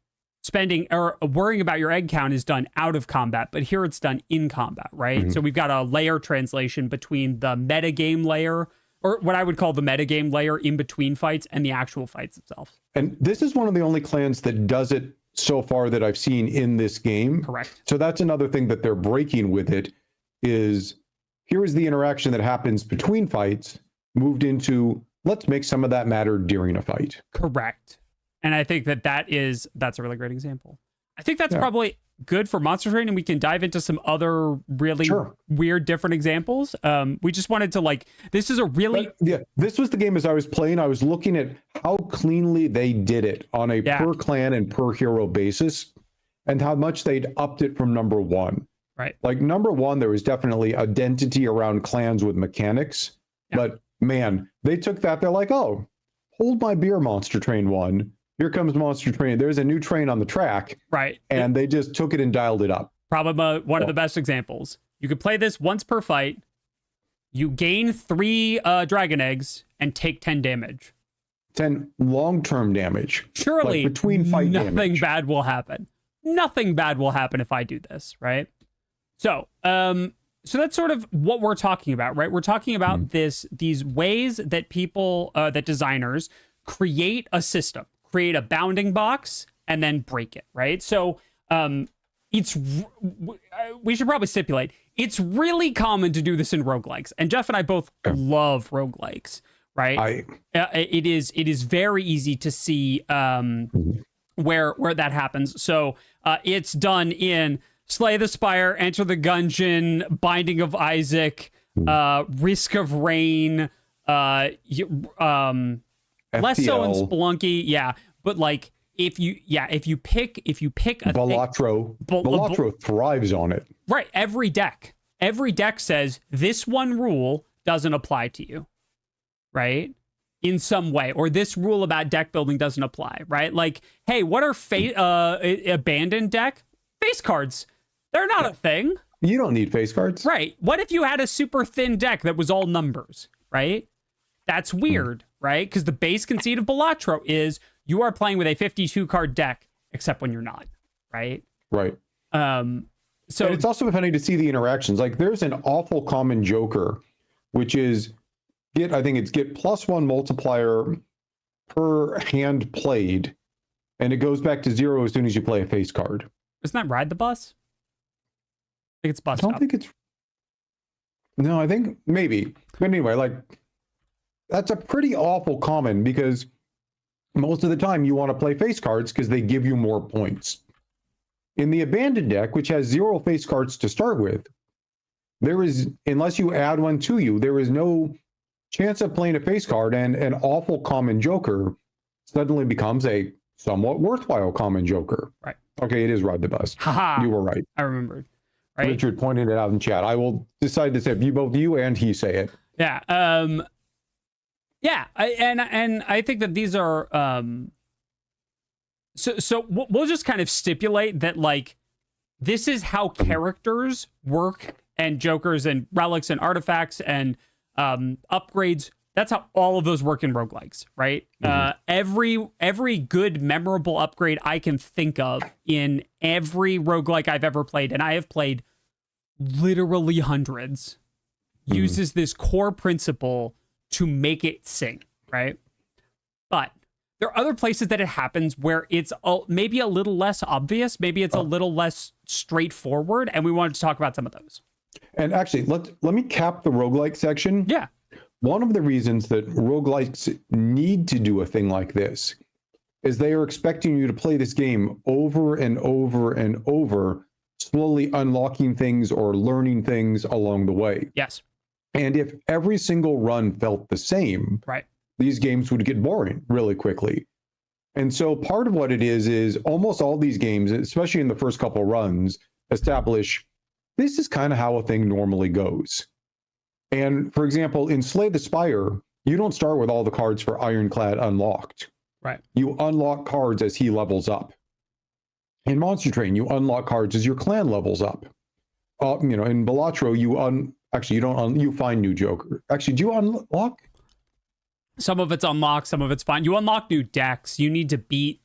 Spending or worrying about your egg count is done out of combat, but here it's done in combat, right? So we've got a layer translation between the metagame layer, or what I would call the metagame layer in between fights, and the actual fights itself.
And this is one of the only clans that does it so far that I've seen in this game.
Correct.
So that's another thing that they're breaking with it is here is the interaction that happens between fights moved into let's make some of that matter during a fight.
Correct. And I think that's a really great example. I think that's probably good for Monster Train, and we can dive into some other really weird, different examples. We just wanted to this is a really...
this was the game as I was playing. I was looking at how cleanly they did it on a per clan and per hero basis, and how much they'd upped it from number one.
Right.
Like number one, there was definitely identity around clans with mechanics, but man, they took that. They're like, oh, hold my beer, Monster Train 1. Here comes Monster Train. There's a new train on the track.
Right.
And they just took it and dialed it up.
Probably one of the best examples. You could play this once per fight. You gain 3 dragon eggs and take 10 damage.
10 long-term damage.
Surely
between fight
nothing
damage.
Bad will happen. Nothing bad will happen if I do this, right? So that's sort of what we're talking about, right? We're talking about these ways that people, that designers create a system, create a bounding box, and then break it, right? So we should probably stipulate, it's really common to do this in roguelikes. And Geoff and I both love roguelikes, right? It is very easy to see where that happens. So it's done in Slay the Spire, Enter the Gungeon, Binding of Isaac, Risk of Rain, less so in Spelunky, yeah. But like if you pick a
Balatro thrives on it.
Right, every deck says this one rule doesn't apply to you, right? In some way, or this rule about deck building doesn't apply, right? Like, hey, what are abandoned deck? Face cards. They're not a thing.
You don't need face cards.
Right. What if you had a super thin deck that was all numbers, right? That's weird, right? Because the base conceit of Balatro is you are playing with a 52 card deck, except when you're not, right?
Right.
So
and it's also funny to see the interactions. Like there's an awful common joker, which is get +1 multiplier per hand played, and it goes back to 0 as soon as you play a face card.
Isn't that Ride the Bus? I think it's Bus
I don't
Stop.
think it's. No, I think maybe. But anyway, like that's a pretty awful common because most of the time you want to play face cards because they give you more points. In the abandoned deck, which has 0 face cards to start with, there is, unless you add one to you, there is no chance of playing a face card, and an awful common joker suddenly becomes a somewhat worthwhile common joker.
Right.
Okay, it is Ride the Bus.
Haha.
You were right.
I remembered. Right.
Richard pointed it out in chat. I will decide to say both you and he say it.
Yeah. Yeah. I think that these are. So we'll just kind of stipulate that like this is how characters work, and jokers and relics and artifacts and upgrades. That's how all of those work in roguelikes, right? Every good, memorable upgrade I can think of in every roguelike I've ever played, and I have played literally hundreds, uses this core principle to make it sing, right? But there are other places that it happens where it's maybe a little less obvious, maybe it's a little less straightforward, and we wanted to talk about some of those.
And actually, let me cap the roguelike section.
Yeah.
One of the reasons that roguelikes need to do a thing like this is they are expecting you to play this game over and over and over, slowly unlocking things or learning things along the way.
Yes.
And if every single run felt the same,
right,
these games would get boring really quickly. And so part of what it is almost all these games, especially in the first couple runs, establish this is kind of how a thing normally goes. And for example, in Slay the Spire, you don't start with all the cards for Ironclad unlocked.
Right.
You unlock cards as he levels up. In Monster Train, you unlock cards as your clan levels up. In Balatro, you find new Joker. Actually, do you unlock?
Some of it's unlocked, some of it's fine. You unlock new decks. You need to beat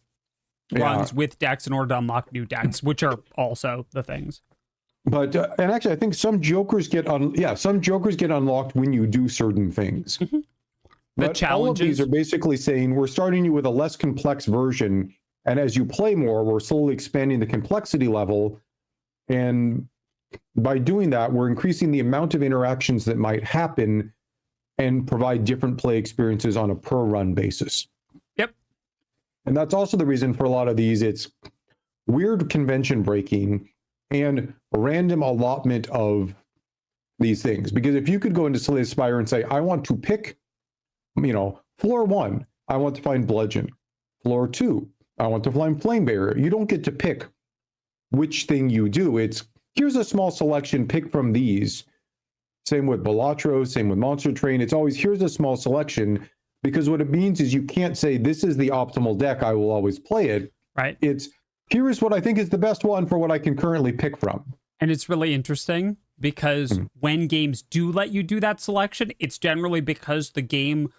runs with decks in order to unlock new decks, which are also the things.
But and actually, I think some Jokers get unlocked when you do certain things.
Mm-hmm.
But
challenges.
All of these are basically saying we're starting you with a less complex version, and as you play more, we're slowly expanding the complexity level, and by doing that, we're increasing the amount of interactions that might happen, and provide different play experiences on a per run basis.
Yep.
And that's also the reason for a lot of these. It's weird convention breaking and random allotment of these things. Because if you could go into Slay the Spire and say, I want to pick, floor 1, I want to find Bludgeon. Floor 2, I want to find Flame Barrier. You don't get to pick which thing you do. It's, here's a small selection, pick from these. Same with Balatro, same with Monster Train. It's always, here's a small selection, because what it means is you can't say, this is the optimal deck, I will always play it.
Right.
It's, here is what I think is the best one for what I can currently pick from.
And it's really interesting because when games do let you do that selection, it's generally because the game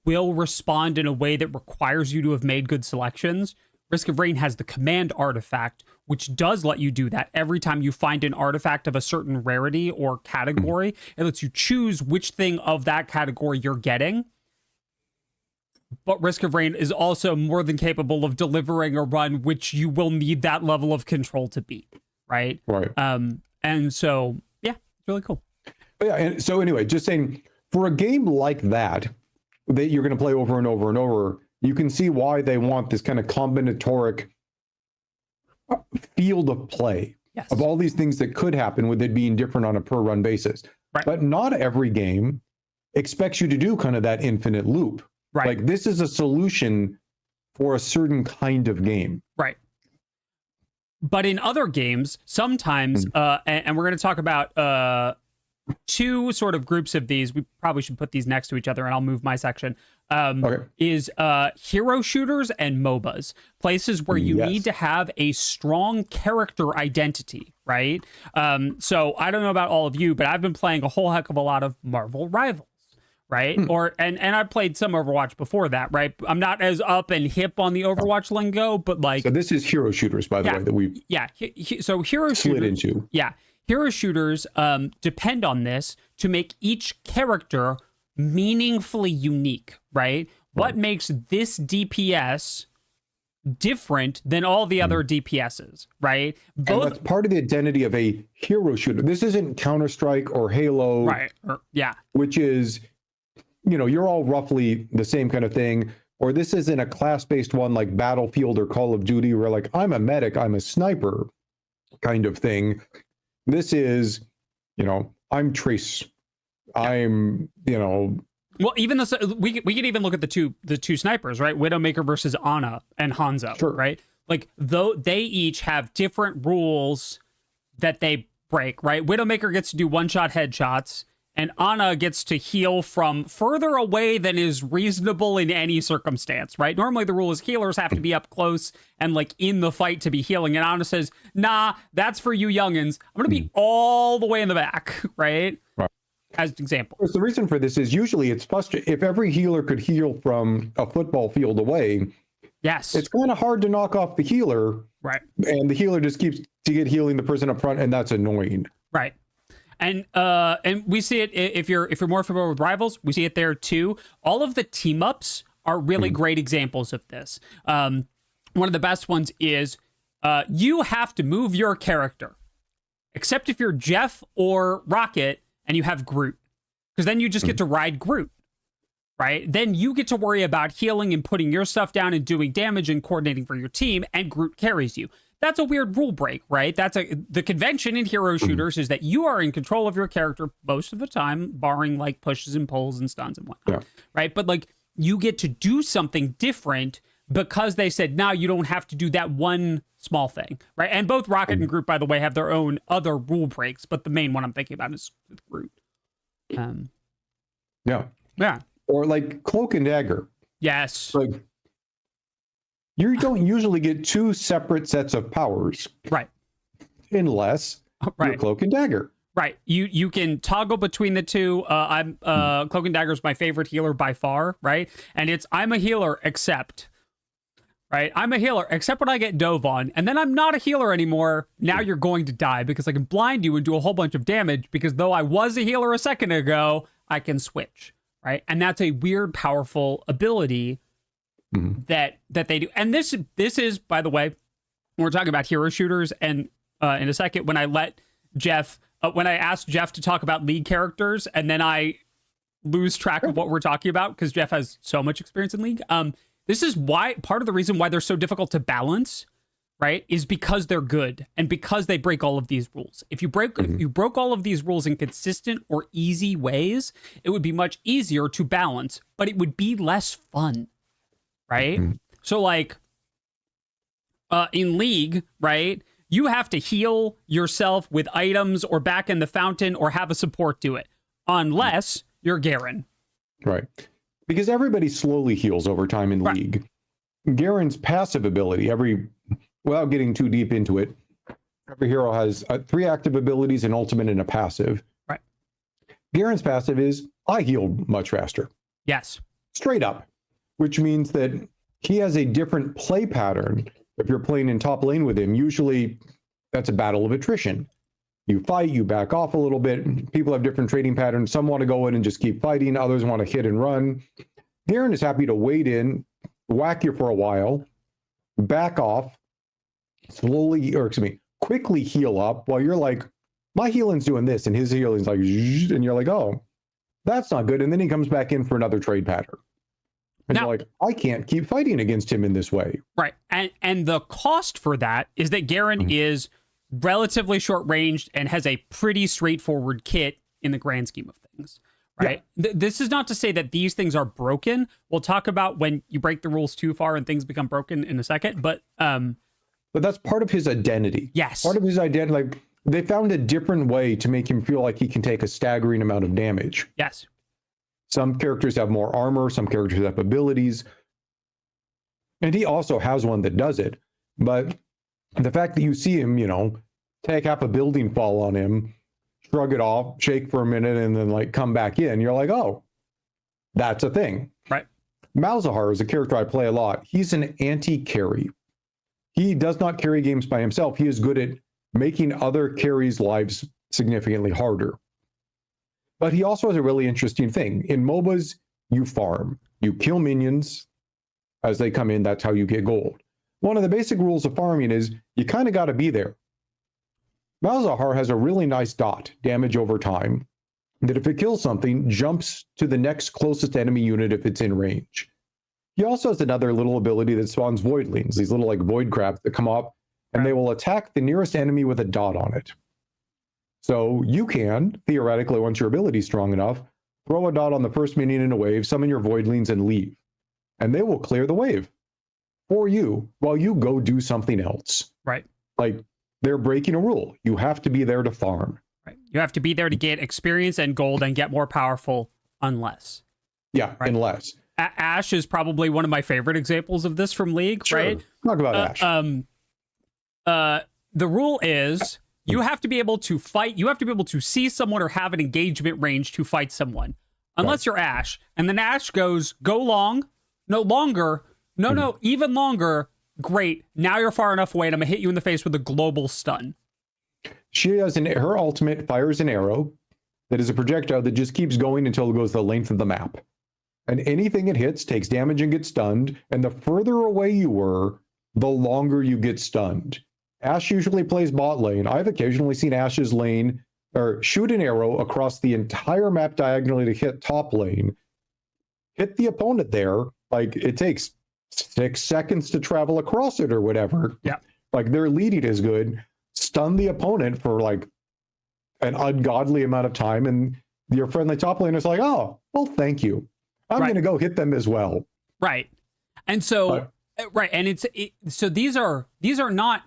will respond in a way that requires you to have made good selections, Risk of Rain has the command artifact, which does let you do that. Every time you find an artifact of a certain rarity or category, it lets you choose which thing of that category you're getting. But Risk of Rain is also more than capable of delivering a run which you will need that level of control to beat, right?
Right.
And so, yeah, it's really cool.
Yeah, and so anyway, just saying, for a game like that you're going to play over and over and over, you can see why they want this kind of combinatoric field of play of all these things that could happen with it being different on a per run basis.
Right.
But not every game expects you to do kind of that infinite loop.
Right.
Like this is a solution for a certain kind of game.
Right. But in other games, sometimes, and we're going to talk about two sort of groups of these. We probably should put these next to each other, and I'll move my section. Is hero shooters and MOBAs, places where you need to have a strong character identity, right? So I don't know about all of you, but I've been playing a whole heck of a lot of Marvel Rivals. Right. And I played some Overwatch before that. Right. I'm not as up and hip on the Overwatch lingo, but like.
So this is hero shooters, by the way, that we've.
Yeah. So hero
slid
shooters.
Into.
Yeah. Hero shooters depend on this to make each character meaningfully unique. Right. What makes this DPS different than all the other DPSs, right?
And that's part of the identity of a hero shooter. This isn't Counter-Strike or Halo.
Right.
Which is. You're all roughly the same kind of thing, or this isn't a class-based one like Battlefield or Call of Duty where like, I'm a medic, I'm a sniper kind of thing. This is, I'm Trace. I'm,
Well, even we could even look at the two snipers, right? Widowmaker versus Ana and Hanzo, right? Like, though they each have different rules that they break, right? Widowmaker gets to do one-shot headshots, and Ana gets to heal from further away than is reasonable in any circumstance, right? Normally the rule is healers have to be up close and like in the fight to be healing. And Ana says, nah, that's for you youngins. I'm going to be all the way in the back, right? As an example.
The reason for this is usually it's frustrating. If every healer could heal from a football field away, it's kind of hard to knock off the healer.
Right.
And the healer just keeps to get healing the person up front, and that's annoying.
Right. And we see it if you're more familiar with Rivals, we see it there too. All of the team ups are really great examples of this. One of the best ones is you have to move your character, except if you're Geoff or Rocket and you have Groot, because then you just get to ride Groot, right? Then you get to worry about healing and putting your stuff down and doing damage and coordinating for your team, and Groot carries you. That's a weird rule break, right? The convention in hero shooters is that you are in control of your character most of the time, barring like pushes and pulls and stuns and whatnot, right? But like you get to do something different because they said, now you don't have to do that one small thing, right? And both Rocket and Groot, by the way, have their own other rule breaks, but the main one I'm thinking about is with Groot. Yeah.
Or like Cloak and Dagger.
Yes.
Like, you don't usually get two separate sets of powers.
Right.
Unless you're Cloak and Dagger.
Right. You can toggle between the two. Cloak and Dagger is my favorite healer by far, right? And I'm a healer except, right? I'm a healer except when I get dove on, and then I'm not a healer anymore. Now you're going to die because I can blind you and do a whole bunch of damage because though I was a healer a second ago, I can switch, right? And that's a weird, powerful ability that they do. And this is, by the way, when we're talking about hero shooters, and in a second, when I asked Geoff to talk about League characters, and then I lose track of what we're talking about because Geoff has so much experience in League. This is why part of the reason why they're so difficult to balance, right, is because they're good and because they break all of these rules. If you broke all of these rules in consistent or easy ways, it would be much easier to balance, but it would be less fun. Right? So like in League, right, you have to heal yourself with items or back in the fountain or have a support do it, unless you're Garen.
Right. Because everybody slowly heals over time in League. Garen's passive ability, without getting too deep into it, every hero has 3 active abilities, an ultimate, and a passive.
Right.
Garen's passive is, I heal much faster.
Yes.
Straight up. Which means that he has a different play pattern if you're playing in top lane with him, usually that's a battle of attrition. You fight, you back off a little bit. People have different trading patterns. Some want to go in and just keep fighting. Others want to hit and run. Garen is happy to wade in, whack you for a while, back off, quickly heal up while you're like, my healing's doing this, and his healing's like, and you're like, oh, that's not good. And then he comes back in for another trade pattern. And
now,
you're like, I can't keep fighting against him in this way.
Right. And the cost for that is that Garen is relatively short ranged and has a pretty straightforward kit in the grand scheme of things. Right. Yeah. This is not to say that these things are broken. We'll talk about when you break the rules too far and things become broken in a second. But
that's part of his identity.
Yes.
Part of his identity. Like, they found a different way to make him feel like he can take a staggering amount of damage.
Yes.
Some characters have more armor, some characters have abilities. And he also has one that does it. But the fact that you see him, take half a building fall on him, shrug it off, shake for a minute, and then like come back in, you're like, oh, that's a thing.
Right.
Malzahar is a character I play a lot. He's an anti-carry. He does not carry games by himself. He is good at making other carries' lives significantly harder. But he also has a really interesting thing. In MOBAs, you farm. You kill minions as they come in. That's how you get gold. One of the basic rules of farming is you kind of got to be there. Malzahar has a really nice dot, damage over time, that if it kills something, jumps to the next closest enemy unit if it's in range. He also has another little ability that spawns voidlings, these little like void crabs that come up, and they will attack the nearest enemy with a dot on it. So you can, theoretically, once your ability is strong enough, throw a dot on the first minion in a wave, summon your voidlings, and leave. And they will clear the wave for you while you go do something else.
Right.
Like, they're breaking a rule. You have to be there to farm.
Right. You have to be there to get experience and gold and get more powerful unless.
Yeah, right. Unless.
Ashe is probably one of my favorite examples of this from League,
sure.
Right?
Talk about
Ashe. The rule is you have to be able to fight. You have to be able to see someone or have an engagement range to fight someone. Unless you're Ashe. And then Ashe goes, go long, no longer, no, even longer. Great. Now you're far enough away and I'm going to hit you in the face with a global stun.
She has her ultimate fires an arrow that is a projectile that just keeps going until it goes the length of the map. And anything it hits takes damage and gets stunned. And the further away you were, the longer you get stunned. Ashe usually plays bot lane. I've occasionally seen Ashe's lane or shoot an arrow across the entire map diagonally to hit top lane. Hit the opponent there. Like, it takes 6 seconds to travel across it or whatever.
Yeah.
Like, their leading is good. Stun the opponent for like an ungodly amount of time. And your friendly top laner is like, oh, well, thank you. I'm going to go hit them as well.
Right. And so, right. And so these are not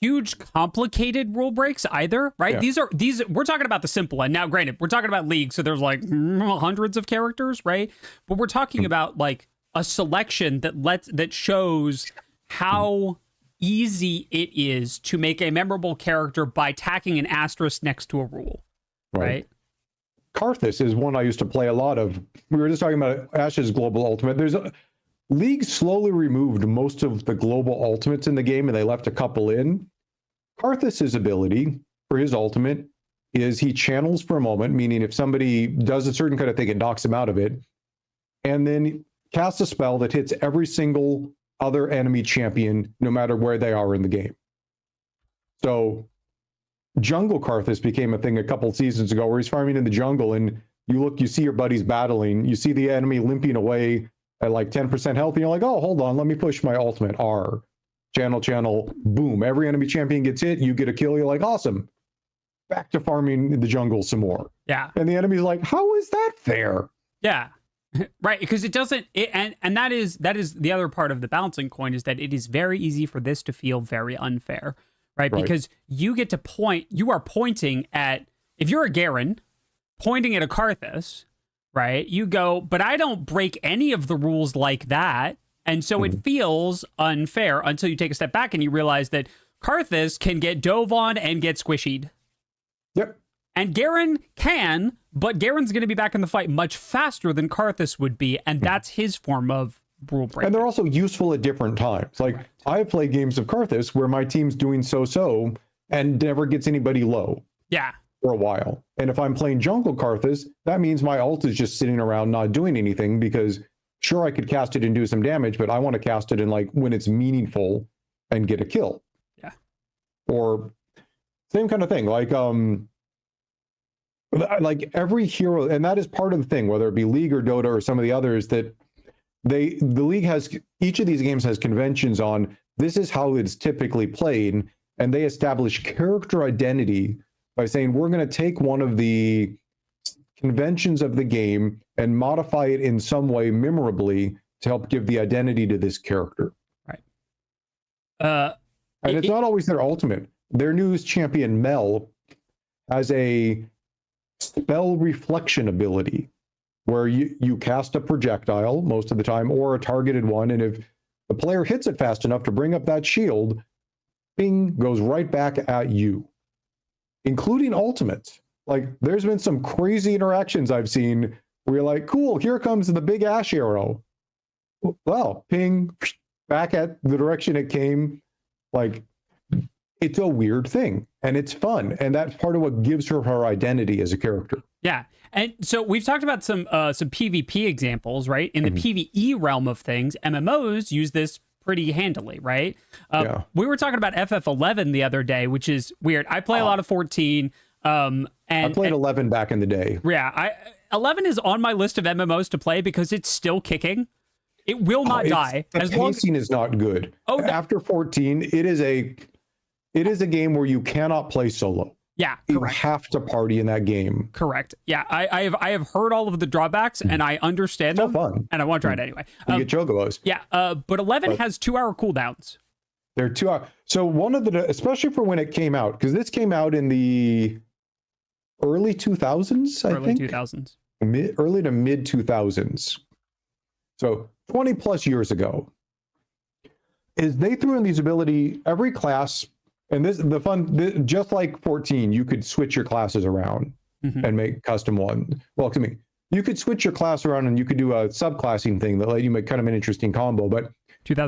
huge, complicated rule breaks either, right? Yeah. We're talking about the simple one. Now, granted, we're talking about League, so there's like hundreds of characters, right? But we're talking about like a selection that shows how easy it is to make a memorable character by tacking an asterisk next to a rule, right?
Karthus is one I used to play a lot of. We were just talking about Ashe's global ultimate. League slowly removed most of the global ultimates in the game, and they left a couple in. Karthus's ability for his ultimate is he channels for a moment, meaning if somebody does a certain kind of thing, it knocks him out of it, and then casts a spell that hits every single other enemy champion, no matter where they are in the game. So Jungle Karthus became a thing a couple seasons ago where he's farming in the jungle, and you see your buddies battling, you see the enemy limping away at like 10% health, and you're like, oh, hold on, let me push my ultimate R. Channel, boom. Every enemy champion gets hit, you get a kill, you're like, awesome. Back to farming in the jungle some more.
Yeah.
And the enemy's like, how is that fair?
Yeah. Right, because it doesn't, and that is the other part of the balancing coin, is that it is very easy for this to feel very unfair, right? Because you get to you are pointing at, if you're a Garen, pointing at a Karthus, right? You go, but I don't break any of the rules like that, and so it feels unfair until you take a step back and you realize that Karthus can get dove on and get squishied.
Yep.
And Garen can, but Garen's going to be back in the fight much faster than Karthus would be, and that's his form of rule break.
And they're also useful at different times. Like,
Correct.
I play games of Karthus where my team's doing so-so and never gets anybody low
Yeah.
for a while. And if I'm playing jungle Karthus, that means my ult is just sitting around not doing anything, because sure, I could cast it and do some damage, but I want to cast it in like when it's meaningful and get a kill.
Yeah.
Or same kind of thing. Like every hero, and that is part of the thing, whether it be League or Dota or some of the others, that the League has, each of these games has conventions on this is how it's typically played, and they establish character identity by saying we're going to take one of the conventions of the game and modify it in some way memorably to help give the identity to this character.
Right.
And it's not always their ultimate. Their newest champion, Mel, has a spell reflection ability where you cast a projectile most of the time, or a targeted one, and if the player hits it fast enough to bring up that shield, bing, goes right back at you, including ultimates. Like, there's been some crazy interactions I've seen where you're like, cool, here comes the big ash arrow. Well, ping, back at the direction it came. Like, it's a weird thing, and it's fun, and that's part of what gives her her identity as a character.
Yeah. And so we've talked about some PvP examples, right? In the PvE realm of things, MMOs use this pretty handily, right? We were talking about FF11 the other day, which is weird. I play a lot of 14. And
I played 11 back in the day.
Yeah, 11 is on my list of MMOs to play because it's still kicking. It will not die.
The pacing is not good. After 14, it is a game where you cannot play solo.
Yeah, correct.
You have to party in that game.
Correct. Yeah, I have heard all of the drawbacks, and I understand them.
Fun.
And I want to try it anyway.
You get chocobos.
Yeah, but 11 has 2-hour cooldowns.
They're 2 hours. So one of the, especially for when it came out, because this came out in the early 2000s, I think.
Early 2000s.
Early to mid 2000s. So 20 plus years ago. Is they threw in these ability, every class, and just like 14, you could switch your classes around and make custom ones. Well, to me, you could switch your class around and you could do a subclassing thing that let you make kind of an interesting combo. But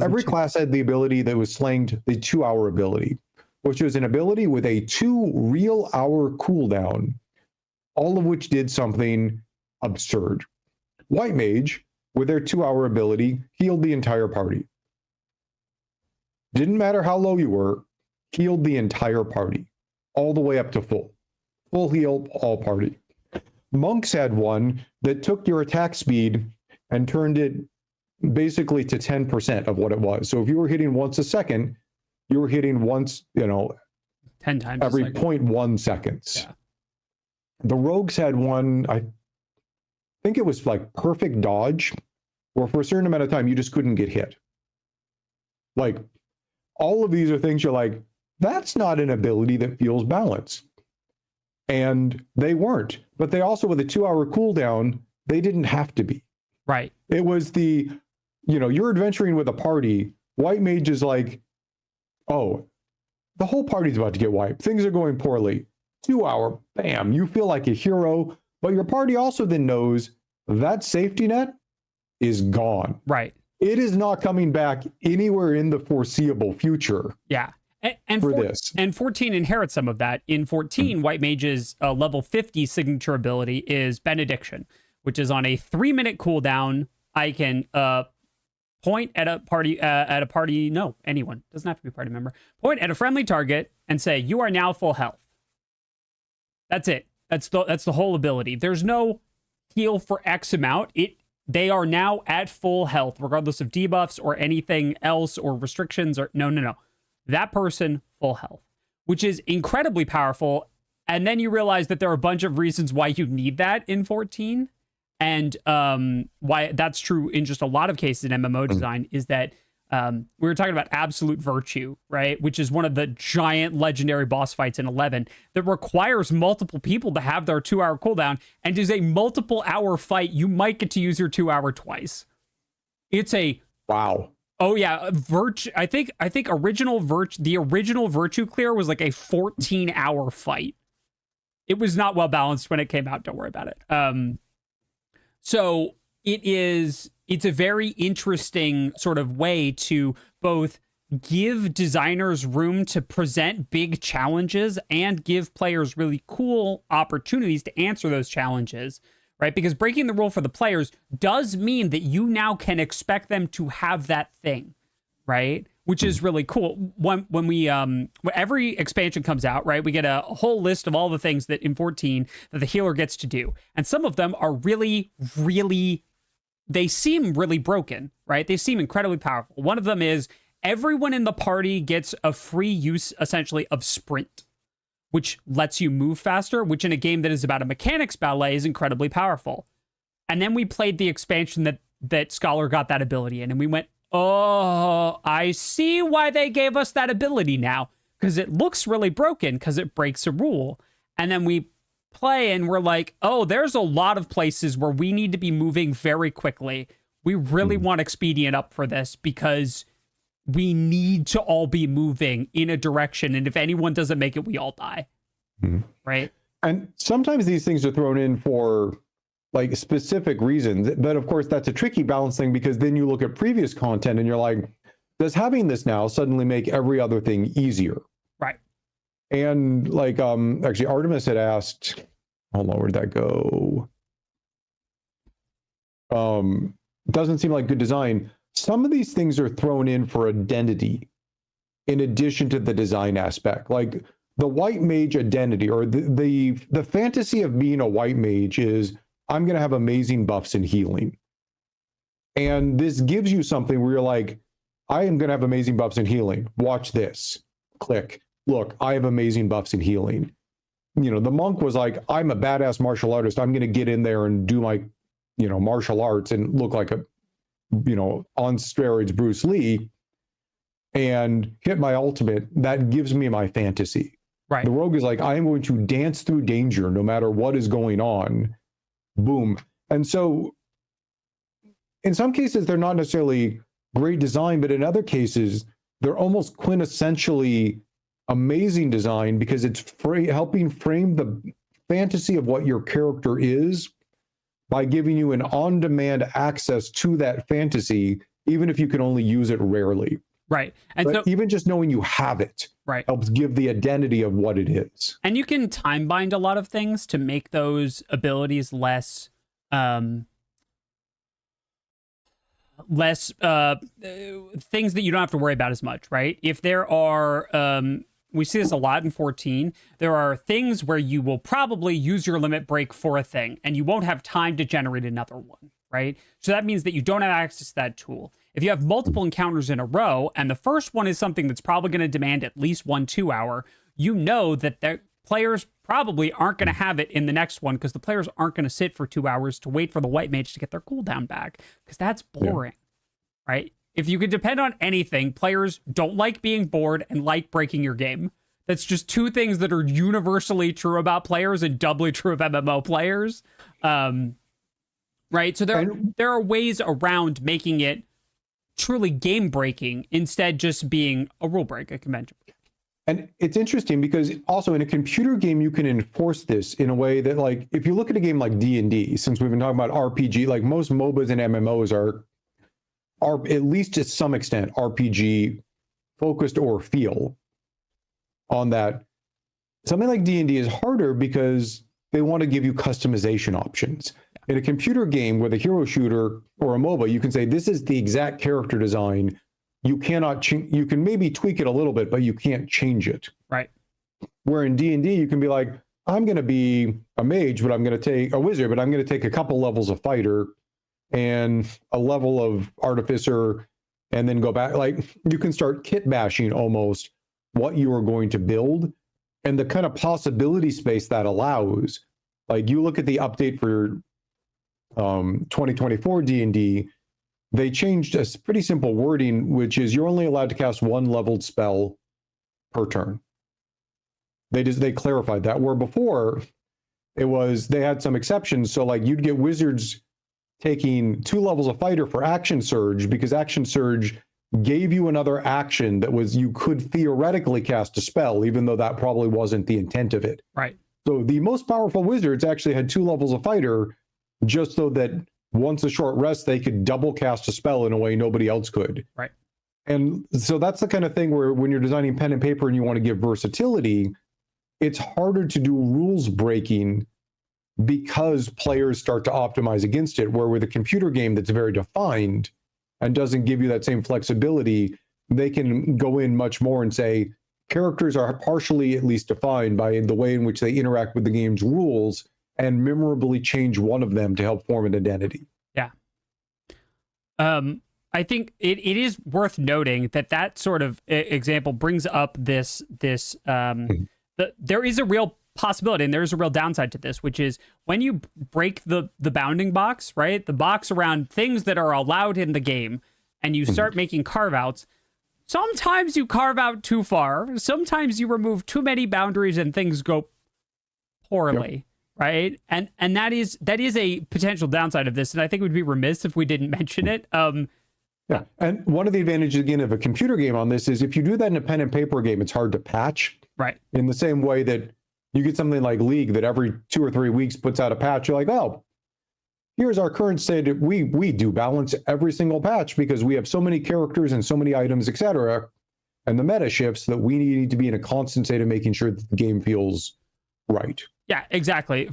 every class had the ability that was slanged, the 2-hour ability, which was an ability with a 2 real hour cooldown, all of which did something absurd. White Mage, with their 2-hour ability, healed the entire party. Didn't matter how low you were, healed the entire party, all the way up to full heal, all party. Monks had one that took your attack speed and turned it basically to 10% of what it was. So if you were hitting once a second, you were hitting once,
10 times
every 0.1 seconds.
Yeah.
The Rogues had one, I think it was like perfect dodge, where for a certain amount of time you just couldn't get hit. Like, all of these are things you're like, that's not an ability that feels balanced. And they weren't. But they also, with a 2-hour cooldown, they didn't have to be.
Right.
It was you're adventuring with a party. White Mage is like, oh, the whole party's about to get wiped. Things are going poorly. 2-hour, bam, you feel like a hero. But your party also then knows that safety net is gone.
Right.
It is not coming back anywhere in the foreseeable future.
Yeah. And
for this.
And 14 inherits some of that. In 14, White Mage's level 50 signature ability is Benediction, which is on a 3-minute cooldown. I can point at a party, no, anyone, doesn't have to be a party member, point at a friendly target and say, you are now full health. That's it. That's the whole ability. There's no heal for X amount. They are now at full health, regardless of debuffs or anything else or restrictions or no. That person, full health, which is incredibly powerful. And then you realize that there are a bunch of reasons why you need that in 14. And why that's true in just a lot of cases in MMO design is that we were talking about absolute virtue, right? Which is one of the giant legendary boss fights in 11 that requires multiple people to have their 2-hour cooldown and is a multiple hour fight. You might get to use your 2-hour twice. It's a
wow.
Oh yeah, virtue. I think the original virtue clear was like a 14-hour fight. It was not well balanced when it came out. Don't worry about it. So it is it's a very interesting sort of way to both give designers room to present big challenges and give players really cool opportunities to answer those challenges, right? Because breaking the rule for the players does mean that you now can expect them to have that thing, right? Which is really cool. When every expansion comes out, right, we get a whole list of all the things that in 14 that the healer gets to do. And some of them are really, really, they seem really broken, right? They seem incredibly powerful. One of them is everyone in the party gets a free use, essentially, of sprint, which lets you move faster, which in a game that is about a mechanics ballet is incredibly powerful. And then we played the expansion that Scholar got that ability in, and we went, oh, I see why they gave us that ability now, because it looks really broken because it breaks a rule. And then we play and we're like, oh, there's a lot of places where we need to be moving very quickly. We really want expedient up for this because we need to all be moving in a direction. And if anyone doesn't make it, we all die. Right?
And sometimes these things are thrown in for like specific reasons. But of course, that's a tricky balance thing, because then you look at previous content and you're like, does having this now suddenly make every other thing easier?
Right.
And like, actually, Artemis had asked, hold on, where'd that go? Doesn't seem like good design. Some of these things are thrown in for identity in addition to the design aspect. Like the white mage identity, or the fantasy of being a white mage is, I'm going to have amazing buffs in healing. And this gives you something where you're like, I am going to have amazing buffs in healing. Watch this. Click. Look, I have amazing buffs in healing. You know, the monk was like, I'm a badass martial artist. I'm going to get in there and do my, you know, martial arts and look like a, you know, on steroids Bruce Lee and hit my ultimate. That gives me my fantasy.
Right.
The rogue is like, I am going to dance through danger no matter what is going on. Boom. And so in some cases, they're not necessarily great design, but in other cases, they're almost quintessentially amazing design, because it's helping frame the fantasy of what your character is by giving you an on-demand access to that fantasy, even if you can only use it rarely.
Right. And
but
so
even just knowing you have it helps give the identity of what it is.
And you can time bind a lot of things to make those abilities less things that you don't have to worry about as much, right? If there are we see this a lot in 14. There are things where you will probably use your limit break for a thing, and you won't have time to generate another one, right? So that means that you don't have access to that tool. If you have multiple encounters in a row, and the first one is something that's probably going to demand at least 1 2-hour, you know that the players probably aren't going to have it in the next one, because the players aren't going to sit for 2 hours to wait for the white mage to get their cooldown back, because that's boring, right? If you could depend on anything, players don't like being bored and like breaking your game. That's just two things that are universally true about players and doubly true of MMO players. Right? So there are ways around making it truly game breaking instead just being a rule break, a convention.
And it's interesting because also in a computer game, you can enforce this in a way that, like, if you look at a game like D&D, since we've been talking about RPG, like most MOBAs and MMOs are at least to some extent RPG focused or feel on that. Something like D&D is harder because they want to give you customization options. In a computer game with a hero shooter or a MOBA, you can say, this is the exact character design. You cannot you can maybe tweak it a little bit, but you can't change it.
Right.
Where in D&D, you can be like, I'm going to be a mage, but I'm going to take a wizard, but I'm going to take a couple levels of fighter and a level of artificer, and then go back. Like, you can start kit bashing almost what you are going to build and the kind of possibility space that allows. Like, you look at the update for 2024 D&D, they changed a pretty simple wording, which is you're only allowed to cast one leveled spell per turn. They clarified that, where before it was, they had some exceptions. So like, you'd get wizards taking 2 levels of fighter for action surge, because action surge gave you another action that was, you could theoretically cast a spell, even though that probably wasn't the intent of it.
Right.
So the most powerful wizards actually had 2 levels of fighter, just so that once a short rest, they could double cast a spell in a way nobody else could.
Right.
And so that's the kind of thing where when you're designing pen and paper and you want to give versatility, it's harder to do rules breaking because players start to optimize against it, where with a computer game that's very defined and doesn't give you that same flexibility, they can go in much more and say characters are partially at least defined by the way in which they interact with the game's rules and memorably change one of them to help form an identity.
Yeah. I think it is worth noting that sort of example brings up this there is a real possibility and there's a real downside to this, which is when you break the bounding box, right? The box around things that are allowed in the game, and you start making carve outs. Sometimes you carve out too far. Sometimes you remove too many boundaries and things go poorly. Yep. Right. And that is a potential downside of this. And I think it would be remiss if we didn't mention it.
Yeah. And one of the advantages, again, of a computer game on this is if you do that in a pen and paper game, it's hard to patch.
Right.
In the same way that you get something like League that every 2 or 3 weeks puts out a patch. You're like, oh, here's our current state. We do balance every single patch because we have so many characters and so many items, etc. And the meta shifts that we need to be in a constant state of making sure that the game feels right.
Yeah, exactly.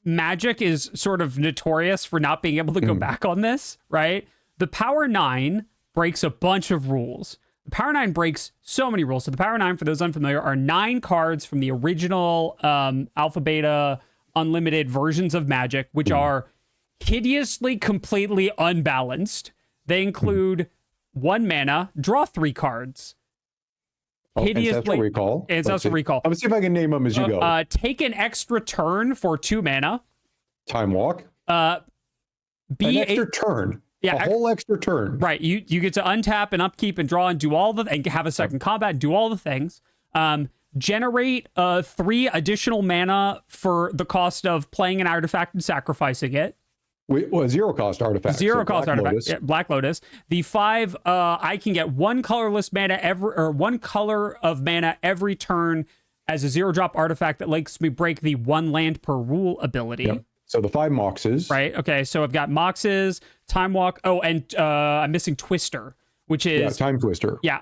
Magic is sort of notorious for not being able to go back on this, right? The Power 9 breaks a bunch of rules. The Power 9 breaks so many rules. So the Power 9, for those unfamiliar, are 9 cards from the original Alpha, Beta, Unlimited versions of Magic, which are hideously, completely unbalanced. They include 1 mana, draw 3 cards.
Ancestral Recall.
Ancestral Recall.
Let me see if I can name them as you go.
Take an extra turn for 2 mana.
Time Walk. An extra turn. Yeah, a whole extra turn.
Right. You get to untap and upkeep and draw and do all and have a second combat and do all the things. Generate 3 additional mana for the cost of playing an artifact and sacrificing it.
Well, 0 cost artifact.
0 cost artifact. Yeah, Black Lotus. The 5, I can get 1 colorless mana or 1 color of mana every turn as a 0-drop artifact that lets me break the 1 land per rule ability.
Yep. So the 5 Moxes.
Right. Okay. So I've got Moxes, Time Walk. Oh, and I'm missing Twister, which is
Time Twister.
Yeah.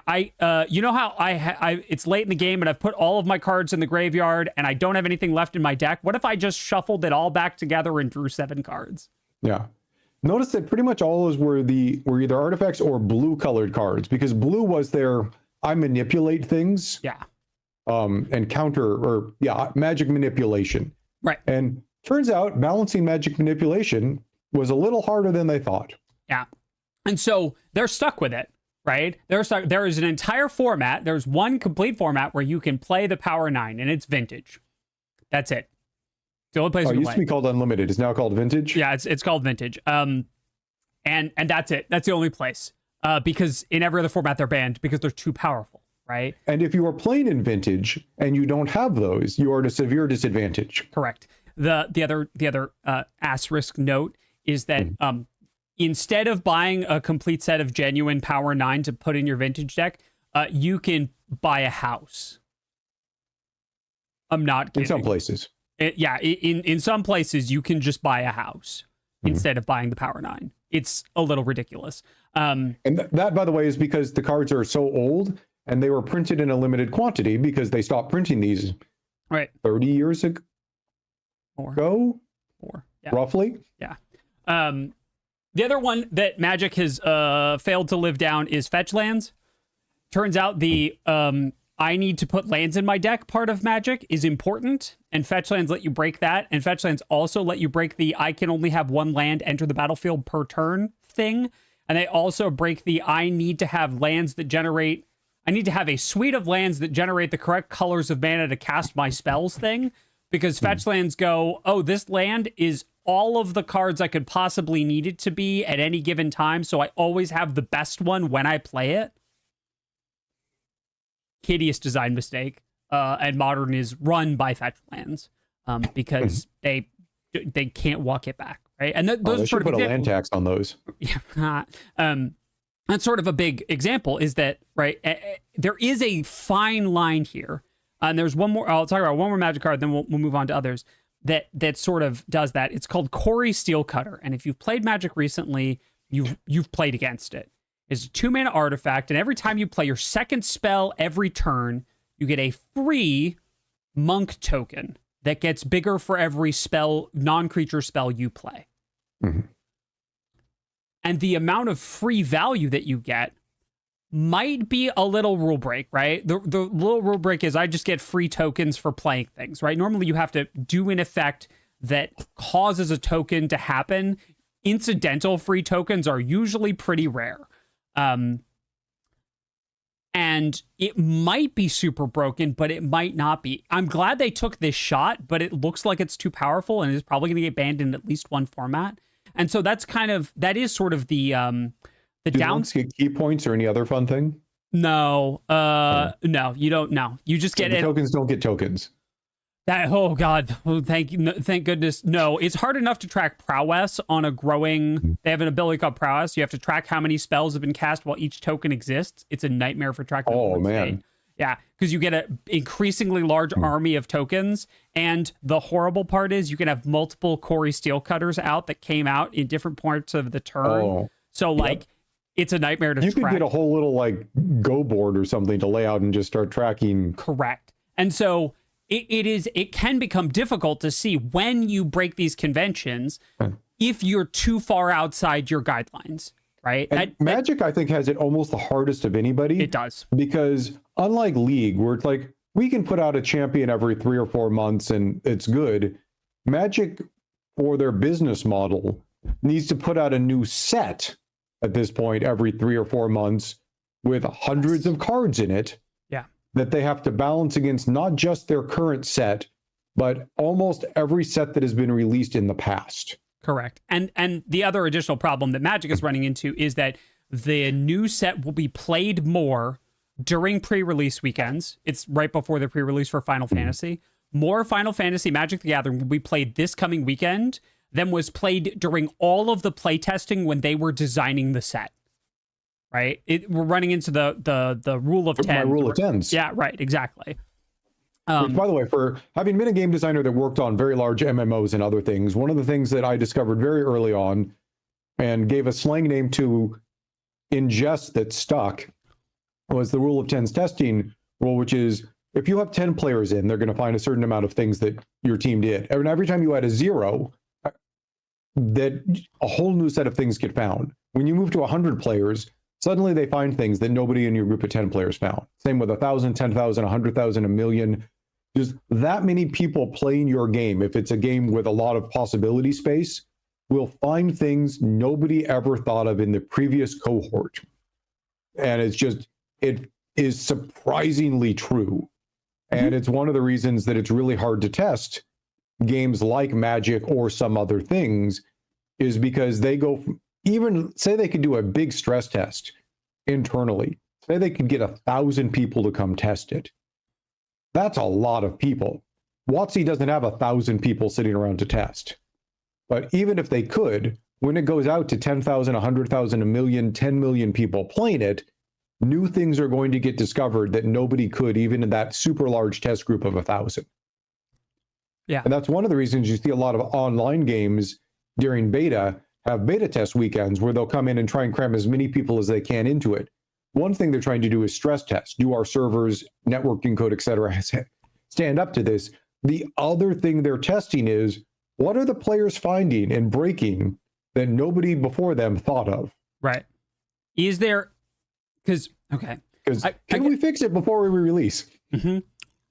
You know how it's late in the game and I've put all of my cards in the graveyard and I don't have anything left in my deck. What if I just shuffled it all back together and drew 7 cards?
Yeah. Notice that pretty much all those were either artifacts or blue colored cards, because blue was I manipulate things.
Yeah.
And counter magic manipulation.
Right.
And turns out balancing magic manipulation was a little harder than they thought.
Yeah. And so they're stuck with it, right? They're stuck. There is an entire format. There's one complete format where you can play the Power 9 and it's vintage. That's it. It's the only place you can
used
play.
To be called Unlimited. It's now called Vintage.
Yeah, it's called Vintage. And that's it. That's the only place. Because in every other format they're banned because they're too powerful, right?
And if you are playing in Vintage and you don't have those, you are at a severe disadvantage.
Correct. The other asterisk note is that instead of buying a complete set of genuine Power 9 to put in your Vintage deck, you can buy a house. I'm not kidding.
In some places.
In some places, you can just buy a house instead of buying the Power 9. It's a little ridiculous.
And that, by the way, is because the cards are so old and they were printed in a limited quantity because they stopped printing these 30 years ago.
More, yeah.
Roughly.
Yeah. The other one that Magic has failed to live down is fetch lands. Turns out the I need to put lands in my deck part of Magic is important, and fetch lands let you break that, and fetch lands also let you break the I can only have 1 land enter the battlefield per turn thing, and they also break the I need to have lands that generate, I need to have a suite of lands that generate the correct colors of mana to cast my spells thing. Because fetch lands go, oh, this land is all of the cards I could possibly need it to be at any given time, so I always have the best one when I play it. Hideous design mistake. And Modern is run by fetch lands because they can't walk it back, right? And those
they should put a land tax on those.
Yeah. That's sort of a big example is that, right, there is a fine line here. And there's one more, I'll talk about one more Magic card, then we'll move on to others. that sort of does that. It's called Corey Steelcutter, and if you've played Magic recently, you've played against it. It's a 2-mana artifact, and every time you play your second spell every turn, you get a free monk token that gets bigger for every spell, non-creature spell you play.
Mm-hmm.
And the amount of free value that you get might be a little rule break, right? The little rule break is I just get free tokens for playing things, right? Normally you have to do an effect that causes a token to happen. Incidental free tokens are usually pretty rare. And it might be super broken, but it might not be. I'm glad they took this shot, but it looks like it's too powerful and is probably going to get banned in at least one format. And so that is sort of the
Do monks get key points or any other fun thing?
No, no, you don't. No, you just get
it. Tokens don't get tokens.
Oh God, thank goodness. No, it's hard enough to track prowess on a growing. They have an ability called prowess. You have to track how many spells have been cast while each token exists. It's a nightmare for tracking.
Oh man.
Yeah, because you get an increasingly large army of tokens, and the horrible part is you can have multiple Corey Steelcutters out that came out in different parts of the turn.
Oh.
So like. It's a nightmare to track.
You could get a whole little like Go board or something to lay out and just start tracking.
Correct. And so it can become difficult to see when you break these conventions if you're too far outside your guidelines, right?
And Magic, I think, has it almost the hardest of anybody.
It does.
Because unlike League, where it's like we can put out a champion every 3 or 4 months and it's good, Magic, for their business model, needs to put out a new set at this point every 3 or 4 months with hundreds of cards in it.
Yeah.
That they have to balance against not just their current set, but almost every set that has been released in the past.
Correct. And the other additional problem that Magic is running into is that the new set will be played more during pre-release weekends. It's right before the pre-release for Final Fantasy. More Final Fantasy Magic the Gathering will be played this coming weekend than was played during all of the playtesting when they were designing the set. Right? We're running into the rule of 10.
My rule of tens.
Yeah, right, exactly.
Which, by the way, for having been a game designer that worked on very large MMOs and other things, one of the things that I discovered very early on and gave a slang name to ingest that stuck was the rule of tens testing rule, which is if you have 10 players in, they're going to find a certain amount of things that your team did. And every time you add a 0, that a whole new set of things get found. When you move to 100 players, suddenly they find things that nobody in your group of 10 players found. Same with 1,000, 10,000, 100,000, a million. Just that many people playing your game, if it's a game with a lot of possibility space, will find things nobody ever thought of in the previous cohort. And it is surprisingly true. And it's one of the reasons that it's really hard to test games like Magic or some other things, is because they go from, even say they could do a big stress test internally, say they could get 1,000 people to come test it. That's a lot of people. WotC doesn't have 1,000 people sitting around to test. But even if they could, when it goes out to 10,000, 100,000, a million, 10 million people playing it, new things are going to get discovered that nobody could, even in that super large test group of 1,000.
Yeah.
And that's one of the reasons you see a lot of online games during beta have beta test weekends where they'll come in and try and cram as many people as they can into it. One thing they're trying to do is stress test. Do our servers, networking code, et cetera, stand up to this? The other thing they're testing is, what are the players finding and breaking that nobody before them thought of?
Right. Is there, because
can we fix it before we release?
Mm-hmm.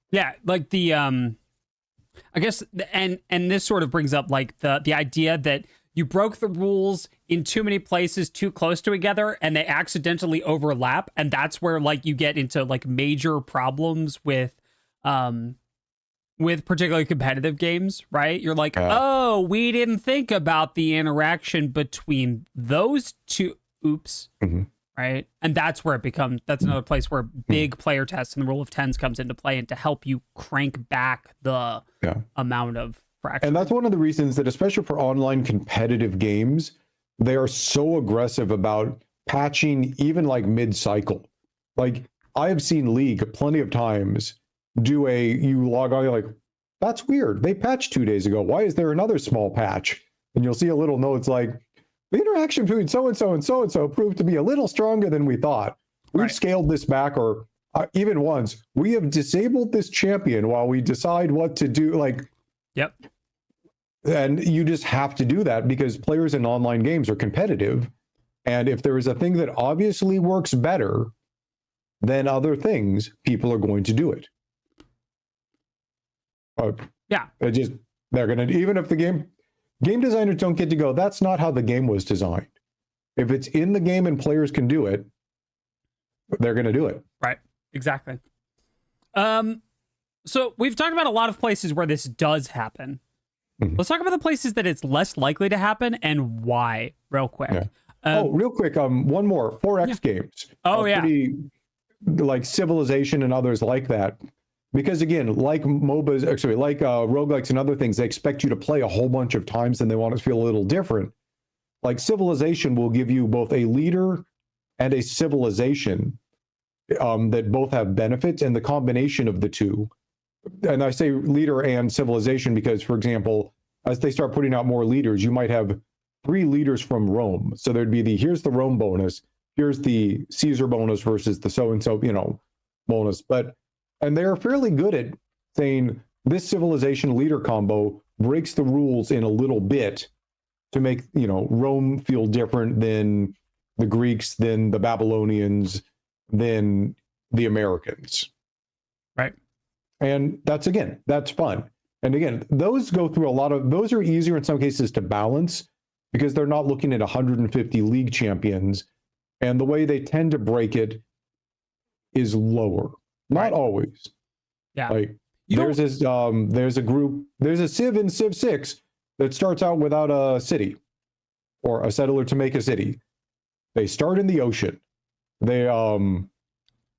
Yeah, like the I guess, and this sort of brings up like the idea that you broke the rules in too many places too close to together and they accidentally overlap, and that's where like you get into like major problems with particularly competitive games, right? You're like, oh, we didn't think about the interaction between those two. Oops. Mm-hmm. Right. And that's where that's another place where big player tests and the rule of tens comes into play, and to help you crank back the amount of fraction.
And that's one of the reasons that, especially for online competitive games, they are so aggressive about patching even like mid-cycle. Like I have seen League plenty of times you log on, you're like, that's weird. They patched 2 days ago. Why is there another small patch? And you'll see a little note. It's like, the interaction between so-and-so and so-and-so proved to be a little stronger than we thought. We've scaled this back, or even once, we have disabled this champion while we decide what to do. Like,
yep.
And you just have to do that because players in online games are competitive. And if there is a thing that obviously works better than other things, people are going to do it.
Yeah.
They're going to, even if the game designers don't get to go, that's not how the game was designed. If it's in the game and players can do it, they're going to do it.
Right. Exactly. So we've talked about a lot of places where this does happen. Mm-hmm. Let's talk about the places that it's less likely to happen and why, real quick.
Yeah. Real quick. One more 4X games. Pretty, like Civilization and others like that. Because again, like MOBAs, actually, like roguelikes and other things, they expect you to play a whole bunch of times and they want it to feel a little different. Like Civilization will give you both a leader and a civilization that both have benefits, and the combination of the two. And I say leader and civilization because, for example, as they start putting out more leaders, you might have 3 leaders from Rome. So there'd be here's the Rome bonus, here's the Caesar bonus versus the so-and-so, bonus. And they're fairly good at saying this civilization leader combo breaks the rules in a little bit to make, Rome feel different than the Greeks, than the Babylonians, than the Americans.
Right.
And that's fun. And again, those go through those are easier in some cases to balance because they're not looking at 150 league champions. And the way they tend to break it is lower. Not always.
Yeah.
Like there's a Civ in Civ 6 that starts out without a city or a settler to make a city. They start in the ocean. They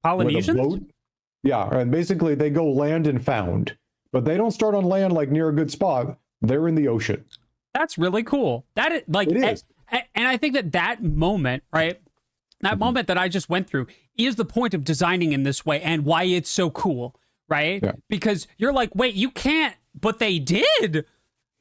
Polynesians?
Yeah, and basically they go land and found. But they don't start on land like near a good spot. They're in the ocean.
That's really cool. That is like
it is.
And I think that moment, right? That moment that I just went through is the point of designing in this way and why it's so cool, right? Yeah. Because you're like, wait, you can't, but they did.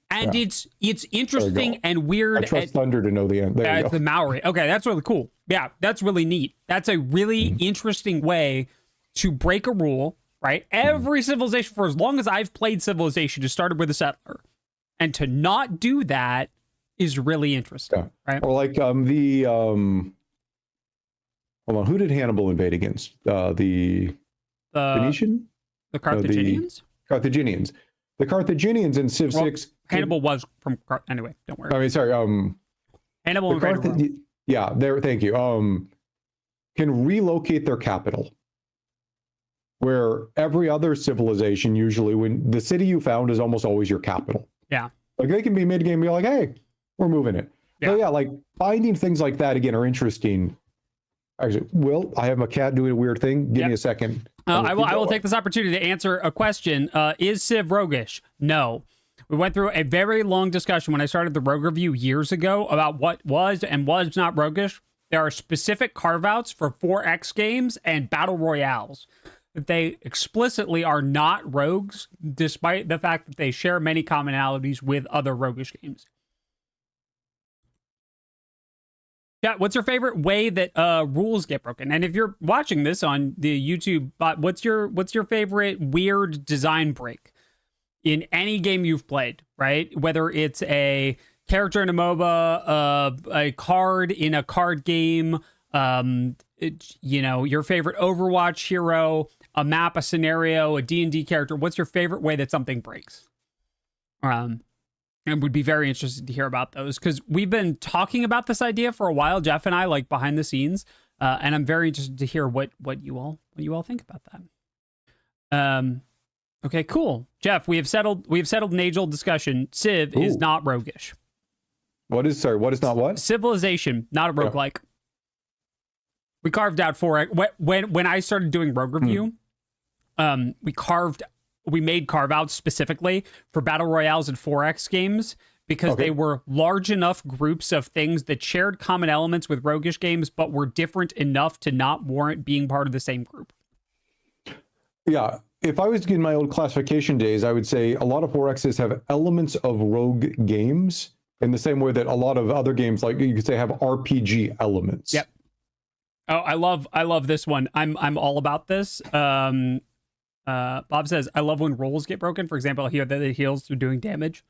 And it's interesting and weird.
I trust Thunder to know the end. There you go.
The Maori. Okay, that's really cool. Yeah, that's really neat. That's a really interesting way to break a rule, right? Every civilization, for as long as I've played Civilization, just started with a settler. And to not do that is really interesting, right?
Or like hold on, who did Hannibal invade against? The Phoenician?
The Carthaginians?
Carthaginians. The Carthaginians in Civ 6.
Hannibal was from anyway, don't worry.
I mean, sorry.
Hannibal invaded Rome.
Yeah, thank you. Can relocate their capital. Where every other civilization, usually when the city you found is almost always your capital.
Yeah.
Like they can be mid-game and be like, hey, we're moving it. Yeah. So yeah, like finding things like that again are interesting. Actually, Will, I have my cat doing a weird thing. Give me a second.
I will take this opportunity to answer a question. Is Civ roguish? No. We went through a very long discussion when I started the Rogue Review years ago about what was and was not roguish. There are specific carve-outs for 4X games and battle royales. They explicitly are not rogues, despite the fact that they share many commonalities with other roguish games. Yeah, what's your favorite way that rules get broken? And if you're watching this on the YouTube bot, what's your favorite weird design break in any game you've played, right? Whether it's a character in a MOBA, a card in a card game, your favorite Overwatch hero, a map, a scenario, a D&D character. What's your favorite way that something breaks? And would be very interested to hear about those because we've been talking about this idea for a while, Geoff and I, like behind the scenes, and I'm very interested to hear what you all think about that. Okay, cool, Geoff. We have settled an age-old discussion. Civ is not roguish.
What is not what?
Civilization, not a roguelike. We carved out when I started doing Rogue Review. We made carve-outs specifically for battle royales and 4X games because they were large enough groups of things that shared common elements with roguish games, but were different enough to not warrant being part of the same group.
Yeah, if I was in my old classification days, I would say a lot of 4Xs have elements of rogue games in the same way that a lot of other games, like you could say, have RPG elements.
Yep. Oh, I love this one. I'm all about this. Bob says, I love when rolls get broken. For example, here that it heals through doing damage.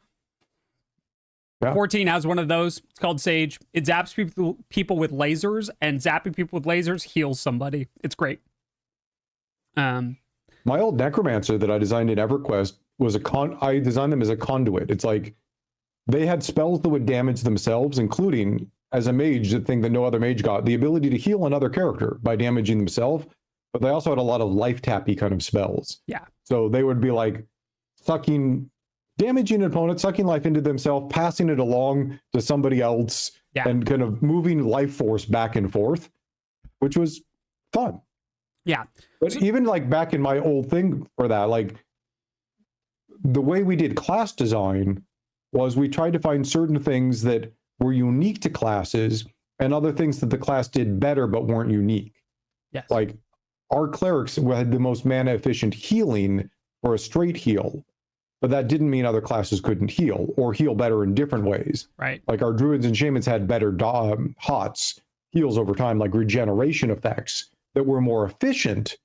Yeah. 14 has one of those. It's called Sage. It zaps people with lasers, and zapping people with lasers heals somebody. It's great.
My old necromancer that I designed in EverQuest was I designed them as a conduit. It's like they had spells that would damage themselves, including, as a mage, the thing that no other mage got, the ability to heal another character by damaging themselves. But they also had a lot of life tappy kind of spells.
Yeah.
So they would be like damaging an opponent, sucking life into themselves, passing it along to somebody else, and kind of moving life force back and forth, which was fun.
Yeah.
But even like back in my old thing for that, like the way we did class design was we tried to find certain things that were unique to classes and other things that the class did better but weren't unique.
Yes.
Like our clerics had the most mana efficient healing for a straight heal, but that didn't mean other classes couldn't heal or heal better in different ways.
Right.
Like our druids and shamans had better HOTS, heals over time, like regeneration effects that were more efficient,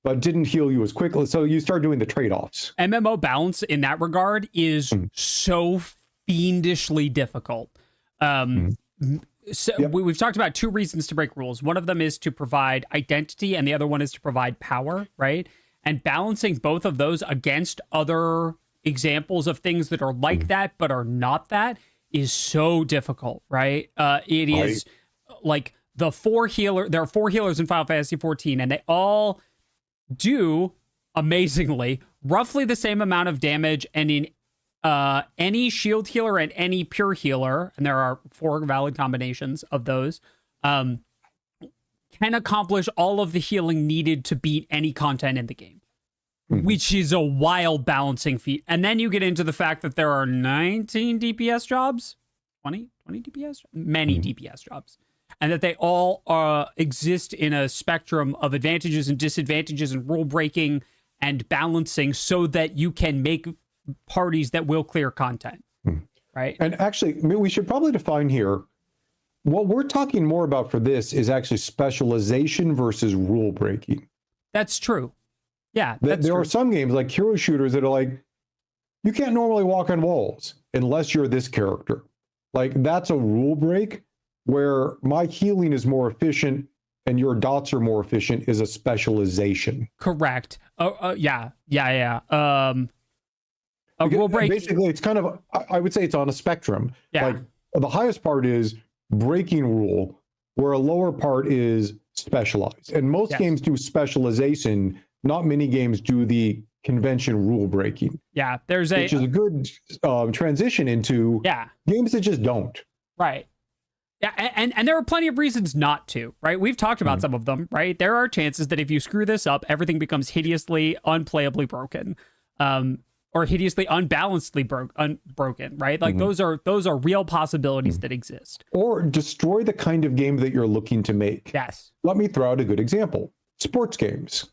but didn't heal you as quickly. So you start doing the trade-offs.
MMO balance in that regard is so fiendishly difficult. We've talked about two reasons to break rules. One of them is to provide identity, and the other one is to provide power, right? And balancing both of those against other examples of things that are like that but are not that is so difficult, right? It is like there are 4 healers in Final Fantasy 14, and they all do amazingly roughly the same amount of damage, and in any shield healer and any pure healer, and there are 4 valid combinations of those, can accomplish all of the healing needed to beat any content in the game, which is a wild balancing feat. And then you get into the fact that there are 19 DPS jobs, 20 DPS, many DPS jobs, and that they all exist in a spectrum of advantages and disadvantages and rule breaking and balancing so that you can make parties that will clear content, right?
And actually, we should probably define here, what we're talking more about for this is actually specialization versus rule breaking.
That's true. Yeah,
there are some games like hero shooters that are like, you can't normally walk on walls unless you're this character. Like that's a rule break where my healing is more efficient and your dots are more efficient is a specialization.
Correct. Yeah. A rule break.
Basically, it's kind of, I would say it's on a spectrum.
Yeah.
Like the highest part is breaking rule, where a lower part is specialized. And most games do specialization. Not many games do the convention rule breaking.
Yeah,
which is a good transition into games that just don't.
Right. Yeah, and there are plenty of reasons not to, right? We've talked about some of them, right? There are chances that if you screw this up, everything becomes hideously, unplayably broken, or hideously unbalancedly broken, right? Like those are real possibilities that exist.
Or destroy the kind of game that you're looking to make.
Yes.
Let me throw out a good example. Sports games.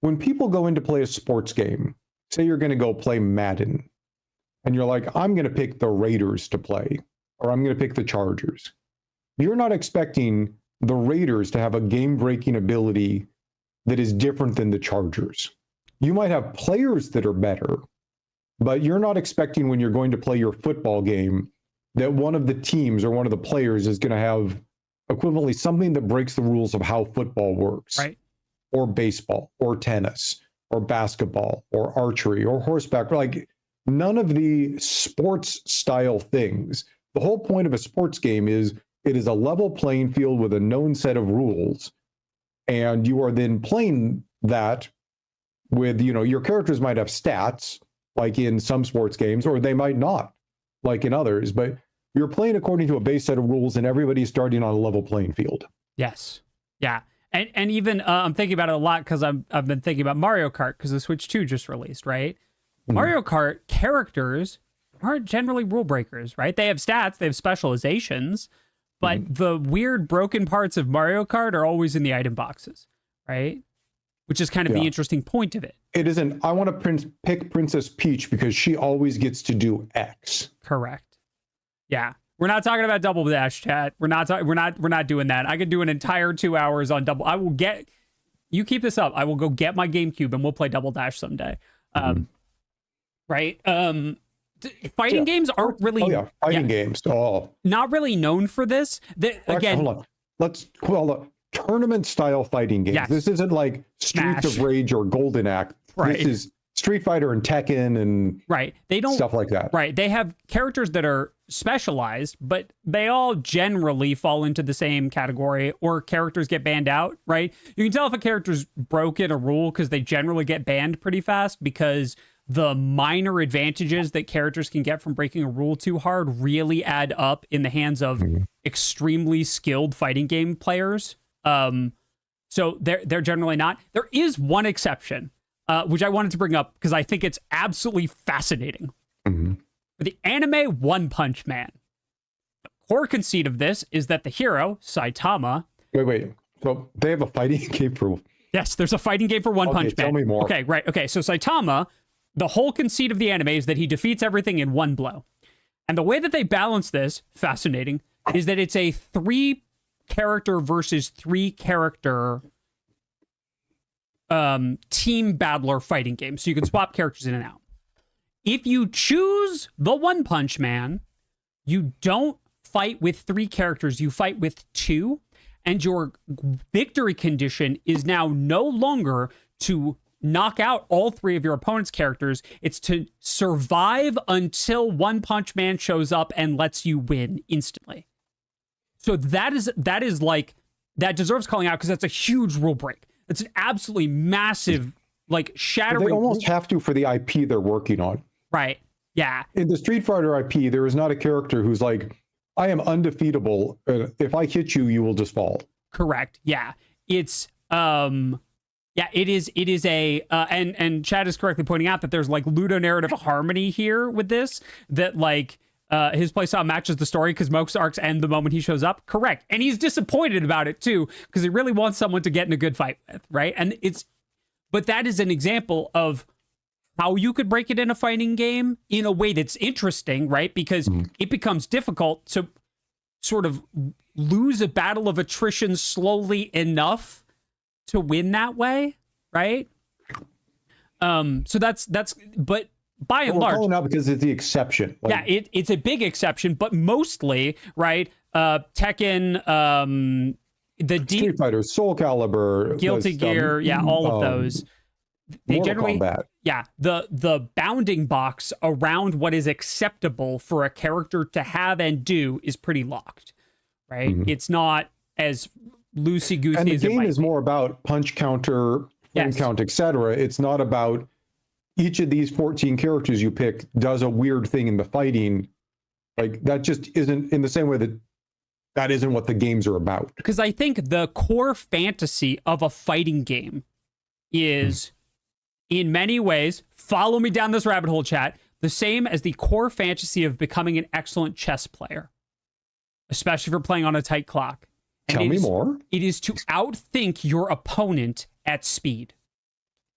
When people go in to play a sports game, say you're going to go play Madden, and you're like, I'm going to pick the Raiders to play, or I'm going to pick the Chargers. You're not expecting the Raiders to have a game-breaking ability that is different than the Chargers. You might have players that are better, but you're not expecting when you're going to play your football game that one of the teams or one of the players is going to have equivalently something that breaks the rules of how football works.
Right.
Or baseball, or tennis, or basketball, or archery, or horseback. Like none of the sports style things. The whole point of a sports game is it is a level playing field with a known set of rules. And you are then playing that with, your characters might have stats, like in some sports games, or they might not, like in others. But you're playing according to a base set of rules, and everybody's starting on a level playing field.
Yes. Yeah. And even I'm thinking about it a lot because I've been thinking about Mario Kart because the Switch 2 just released, right? Mario Kart characters aren't generally rule breakers, right? They have stats, they have specializations, but the weird broken parts of Mario Kart are always in the item boxes, right? Which is kind of the interesting point of it,
it isn't, I want to pick Princess Peach because she always gets to do X.
Correct. Yeah. We're not talking about Double Dash, chat. We're not doing that. I could do an entire 2 hours on Double. I will get, you keep this up. I will go get my GameCube and we'll play Double Dash someday. Right? Fighting games aren't really
games.
Not really known for this. Again,
hold on. Let's tournament style fighting games.
Yes.
This isn't like Streets of Rage or Golden Axe.
Right.
This is Street Fighter and Tekken and
They don't
stuff like that.
Right. They have characters that are specialized, but they all generally fall into the same category, or characters get banned out, right? You can tell if a character's broken a rule because they generally get banned pretty fast, because the minor advantages that characters can get from breaking a rule too hard really add up in the hands of extremely skilled fighting game players. So they're generally not. There is one exception, which I wanted to bring up because I think it's absolutely fascinating. For the anime One Punch Man, the core conceit of this is that the hero, Saitama...
Wait. So they have a fighting game for...
Yes, there's a fighting game for One Punch Man.
Tell me more.
Okay, right. Okay, so Saitama, the whole conceit of the anime is that he defeats everything in one blow. And the way that they balance this, fascinating, is that it's a 3-character versus 3-character team battler fighting game. So you can swap characters in and out. If you choose the One Punch Man, you don't fight with 3 characters, you fight with 2, and your victory condition is now no longer to knock out all 3 of your opponent's characters. It's to survive until One Punch Man shows up and lets you win instantly. So that is like, that deserves calling out because that's a huge rule break. It's an absolutely massive, like, shattering.
They almost have to for the IP they're working on.
Right. Yeah.
In the Street Fighter IP, there is not a character who's like, I am undefeatable. If I hit you, you will just fall.
Correct. Yeah. It's it is a and Chad is correctly pointing out that there's like ludonarrative harmony here with this, that like his playstyle matches the story because most arcs end the moment he shows up. Correct. And he's disappointed about it too, because he really wants someone to get in a good fight with, right? But that is an example of how you could break it in a fighting game in a way that's interesting, right? Because it becomes difficult to sort of lose a battle of attrition slowly enough to win that way, right? So that's but by and large,
calling out because it's the exception.
Like, yeah, it's a big exception, but mostly, right? Tekken,
Street Fighter, Soul Calibur,
Guilty Gear, all of those. They generally,
Kombat.
The bounding box around what is acceptable for a character to have and do is pretty locked, right? It's not as loosey-goosey
and the
as it
game
might
is
be.
more about punch counter, frame count, etc. It's not about each of these 14 characters you pick does a weird thing in the fighting. Like, that just isn't, in the same way that isn't what the games are about.
Because I think the core fantasy of a fighting game is, in many ways, follow me down this rabbit hole, chat, the same as the core fantasy of becoming an excellent chess player, especially if you're playing on a tight clock. And
Tell me more.
It is to outthink your opponent at speed,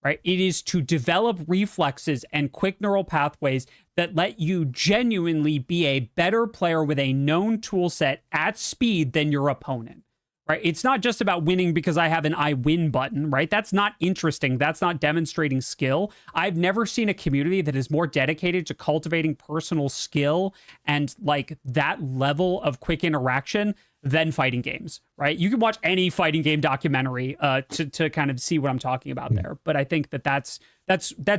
right? It is to develop reflexes and quick neural pathways that let you genuinely be a better player with a known tool set at speed than your opponent. Right? It's not just about winning because I have an I win button, right? That's not interesting. That's not demonstrating skill. I've never seen a community that is more dedicated to cultivating personal skill and like that level of quick interaction than fighting games, right? You can watch any fighting game documentary to kind of see what I'm talking about there. But I think that's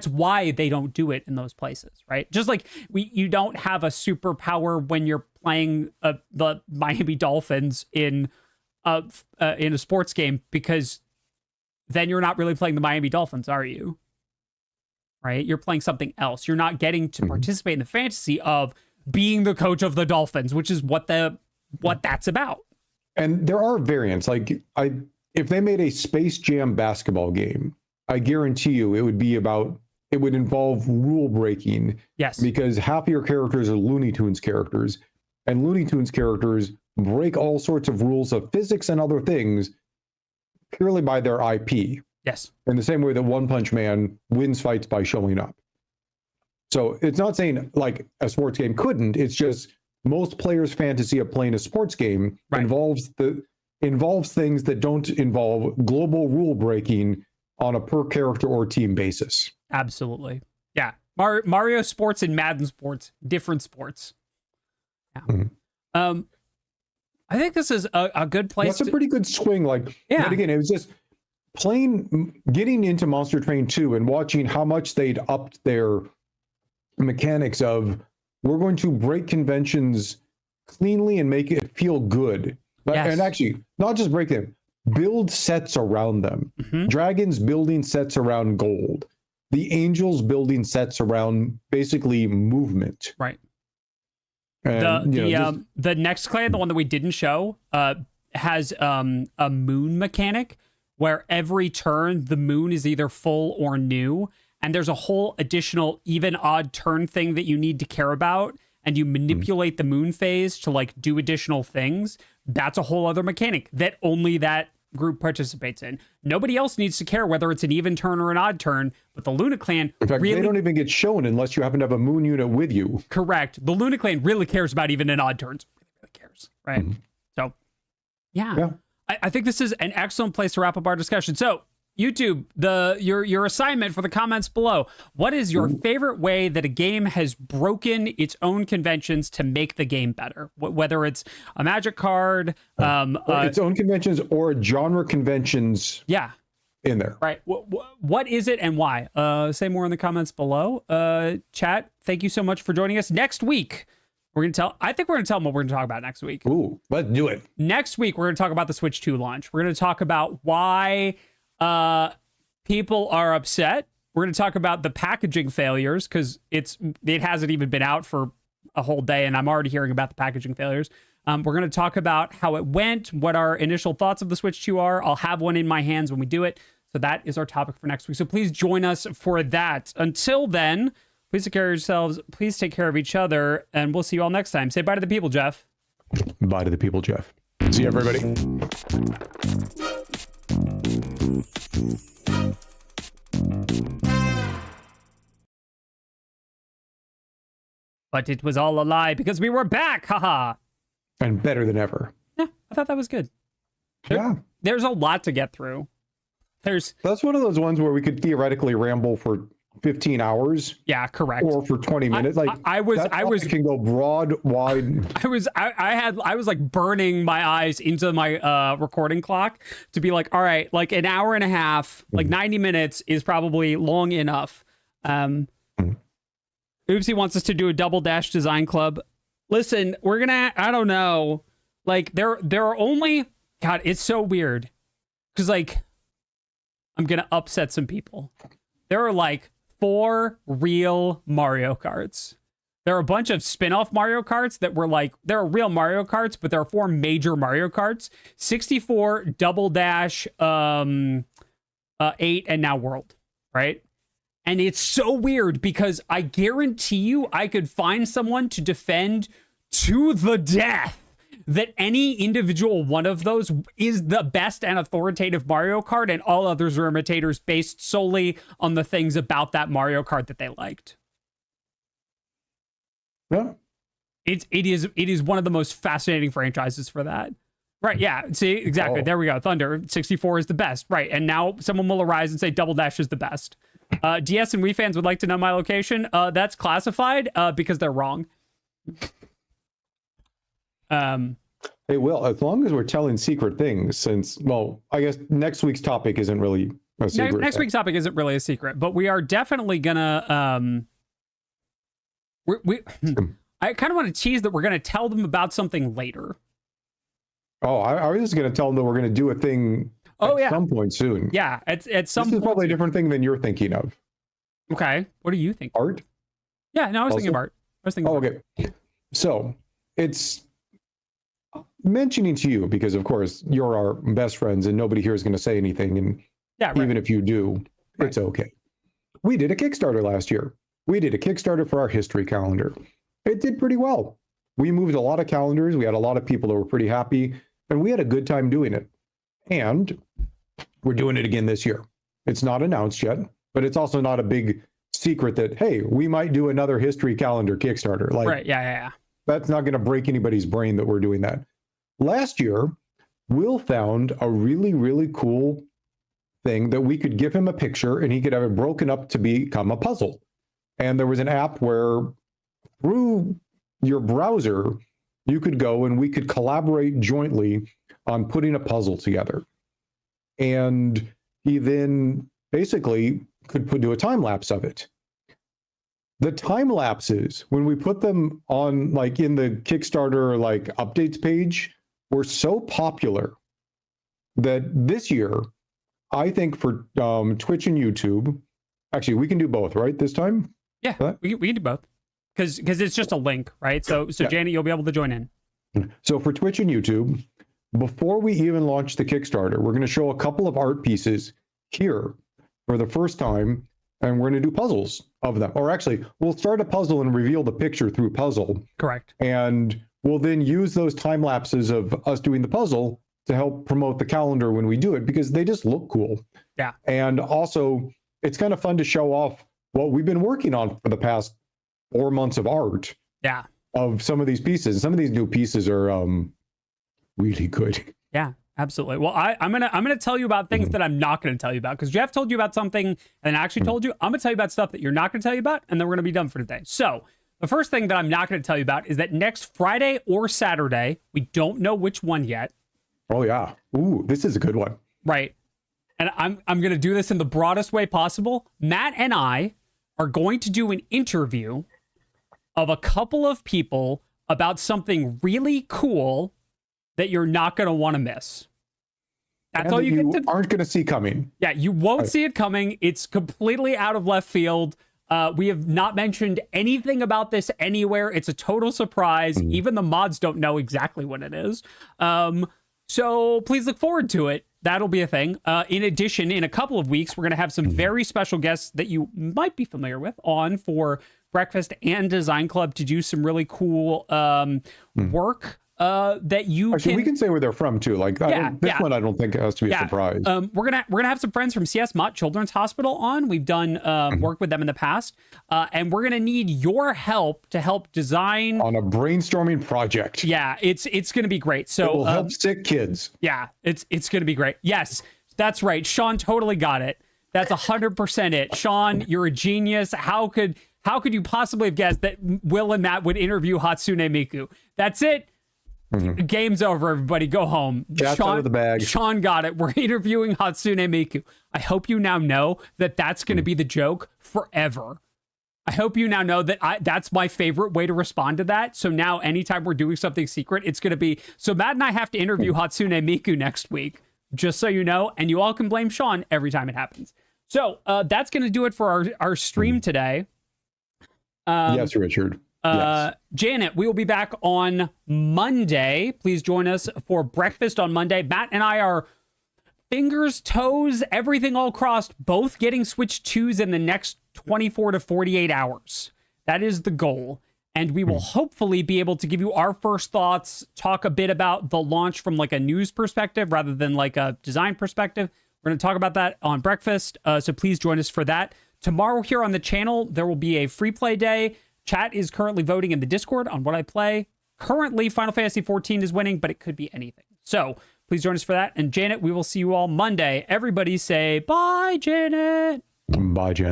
why they don't do it in those places, right? Just like you don't have a superpower when you're playing the Miami Dolphins in a sports game, because then you're not really playing the Miami Dolphins, are you? Right? You're playing something else. You're not getting to participate in the fantasy of being the coach of the Dolphins, which is what that's about.
And there are variants. Like, if they made a Space Jam basketball game, I guarantee you it would involve rule breaking.
Yes.
Because half of your characters are Looney Tunes characters, and Looney Tunes characters break all sorts of rules of physics and other things purely by their IP.
Yes.
In the same way that One Punch Man wins fights by showing up. So it's not saying like a sports game couldn't. It's just most players' fantasy of playing a sports game involves things that don't involve global rule breaking on a per character or team basis.
Absolutely. Yeah. Mario sports and Madden sports, different sports. Yeah. Mm-hmm. I think this is a good place.
That's a pretty good swing. Like, yeah. But again, it was just getting into Monster Train 2 and watching how much they'd upped their mechanics of, we're going to break conventions cleanly and make it feel good. Yes. And actually, not just break them, build sets around them. Mm-hmm. Dragons building sets around gold. The angels building sets around basically movement.
Right. And, the next clan, the one that we didn't show, has a moon mechanic where every turn the moon is either full or new, and there's a whole additional even odd turn thing that you need to care about, and you manipulate the moon phase to like do additional things. That's a whole other mechanic that only that group participates in. Nobody else needs to care whether it's an even turn or an odd turn, but the Luna Clan
in fact, they don't even get shown unless you happen to have a moon unit with you.
Correct. The Luna Clan really cares about even and odd turns. Really cares, right? Mm-hmm. So, yeah. I think this is an excellent place to wrap up our discussion. So, YouTube, your assignment for the comments below. What is your favorite way that a game has broken its own conventions to make the game better? Whether it's a magic card,
its own conventions or genre conventions.
Yeah.
In there.
Right. What is it and why? Say more in the comments below. Chat, thank you so much for joining us. Next week, I think we're going to tell them what we're going to talk about next week.
Ooh, let's do it.
Next week, we're going to talk about the Switch 2 launch. We're going to talk about why people are upset. We're going to talk about the packaging failures because it hasn't even been out for a whole day, and I'm already hearing about the packaging failures. We're going to talk about how it went, what our initial thoughts of the Switch 2 are. I'll have one in my hands when we do it. So that is our topic for next week. So please join us for that. Until then, please take care of yourselves. Please take care of each other. And we'll see you all next time. Say bye to the people, Geoff.
Bye to the people, Geoff. See you, everybody.
But it was all a lie because we were back. Haha.
And better than ever.
Yeah, I thought that was good.
Yeah.
There's a lot to get through. That's
one of those ones where we could theoretically ramble for 15 hours.
Yeah, correct.
Or for 20 minutes. I was can go broad, wide.
I was like burning my eyes into my recording clock to be like, all right, like an hour and a half, like 90 minutes is probably long enough. Oopsie wants us to do a double dash design club. Listen, we're gonna, I don't know. Like there are only, God, it's so weird. Cause like, I'm gonna upset some people. There are like 4 real Mario Karts. There are a bunch of spin-off Mario Karts that were like, there are real Mario Karts, but there are 4 major Mario Karts. 64, Double Dash, 8, and now World, right? And it's so weird because I guarantee you I could find someone to defend to the death that any individual one of those is the best and authoritative Mario Kart, and all others are imitators based solely on the things about that Mario Kart that they liked.
Yeah.
It is one of the most fascinating franchises for that. Right, yeah, see, exactly. There we go. Thunder, 64 is the best. Right, and now someone will arise and say Double Dash is the best. DS and Wii fans would like to know my location. That's classified because they're wrong.
Hey, Will, as long as we're telling secret things, since, well, I guess next week's topic isn't really a secret.
Next week's topic isn't really a secret, but we are definitely gonna I kind of want to tease that we're gonna tell them about something later.
Oh, I was just gonna tell them that we're gonna do a thing at some point soon.
Yeah, at some point.
This is probably a different thing than you're thinking of.
Okay, what do you think?
Art?
Yeah, no, I was thinking of art.
Okay. So it's mentioning to you because, of course, you're our best friends and nobody here is going to say anything. And even if you do, it's okay. We did a Kickstarter last year. We did a Kickstarter for our history calendar. It did pretty well. We moved a lot of calendars. We had a lot of people that were pretty happy, and we had a good time doing it. And we're doing it again this year. It's not announced yet, but it's also not a big secret that, hey, we might do another history calendar Kickstarter. Like,
Right. Yeah.
that's not going to break anybody's brain that we're doing that. Last year, Will found a really, really cool thing that we could give him a picture and he could have it broken up to become a puzzle. And there was an app where through your browser, you could go and we could collaborate jointly on putting a puzzle together. And he then basically could do a time lapse of it. The time lapses, when we put them on, like in the Kickstarter like updates page, were so popular that this year, I think for Twitch and YouTube, actually we can do both, right? This time?
Yeah, we can do both. Because it's just a link, right? So yeah. Janet, you'll be able to join in.
So for Twitch and YouTube, before we even launch the Kickstarter, we're going to show a couple of art pieces here for the first time, and we're going to do puzzles of them. Or actually, we'll start a puzzle and reveal the picture through puzzle.
Correct.
And we'll then use those time lapses of us doing the puzzle to help promote the calendar when we do it, because they just look cool.
Yeah.
And also, it's kind of fun to show off what we've been working on for the past 4 months of art.
Yeah.
Of some of these pieces. Some of these new pieces are really good.
Yeah, absolutely. Well, I'm gonna tell you about things that I'm not gonna tell you about, because Geoff told you about something and I actually told you. I'm gonna tell you about stuff that you're not gonna tell you about, and then we're gonna be done for today. So the first thing that I'm not gonna tell you about is that next Friday or Saturday, we don't know which one yet.
Oh yeah. Ooh, this is a good one.
Right. And I'm gonna do this in the broadest way possible. Matt and I are going to do an interview of a couple of people about something really cool that you're not going to want to miss. That's
and
all
that
you get to...
aren't going to see coming.
Yeah, you won't see it coming. It's completely out of left field. We have not mentioned anything about this anywhere. It's a total surprise. Even the mods don't know exactly what it is. So please look forward to it. That'll be a thing. In addition, in a couple of weeks, we're going to have some very special guests that you might be familiar with on for Breakfast and Design Club to do some really cool work that you
actually, we can say where they're from too. Like this one, I don't think has to be a surprise.
We're gonna have some friends from CS Mott Children's Hospital on. We've done work with them in the past, and we're gonna need your help to help design
on a brainstorming project.
Yeah, it's gonna be great. So
it will help sick kids.
Yeah, it's gonna be great. Yes, that's right. Sean totally got it. That's 100% it. Sean, you're a genius. How could you possibly have guessed that Will and Matt would interview Hatsune Miku? That's it. Game's over, everybody. Go home.
Cat's out of the bag.
Sean got it. We're interviewing Hatsune Miku. I hope you now know that that's going to be the joke forever. I hope you now know that that's my favorite way to respond to that. So now anytime we're doing something secret, it's going to be, so Matt and I have to interview Hatsune Miku next week, just so you know, and you all can blame Sean every time it happens. So that's going to do it for our stream today.
Yes, Richard. Yes.
Janet, we will be back on Monday. Please join us for breakfast on Monday. Matt and I are fingers, toes, everything all crossed, both getting Switch 2s in the next 24 to 48 hours. That is the goal. And we will hopefully be able to give you our first thoughts, talk a bit about the launch from like a news perspective rather than like a design perspective. We're going to talk about that on breakfast. So please join us for that. Tomorrow here on the channel, there will be a free play day. Chat is currently voting in the Discord on what I play. Currently, Final Fantasy XIV is winning, but it could be anything. So please join us for that. And Janet, we will see you all Monday. Everybody say bye, Janet.
Bye, Janet.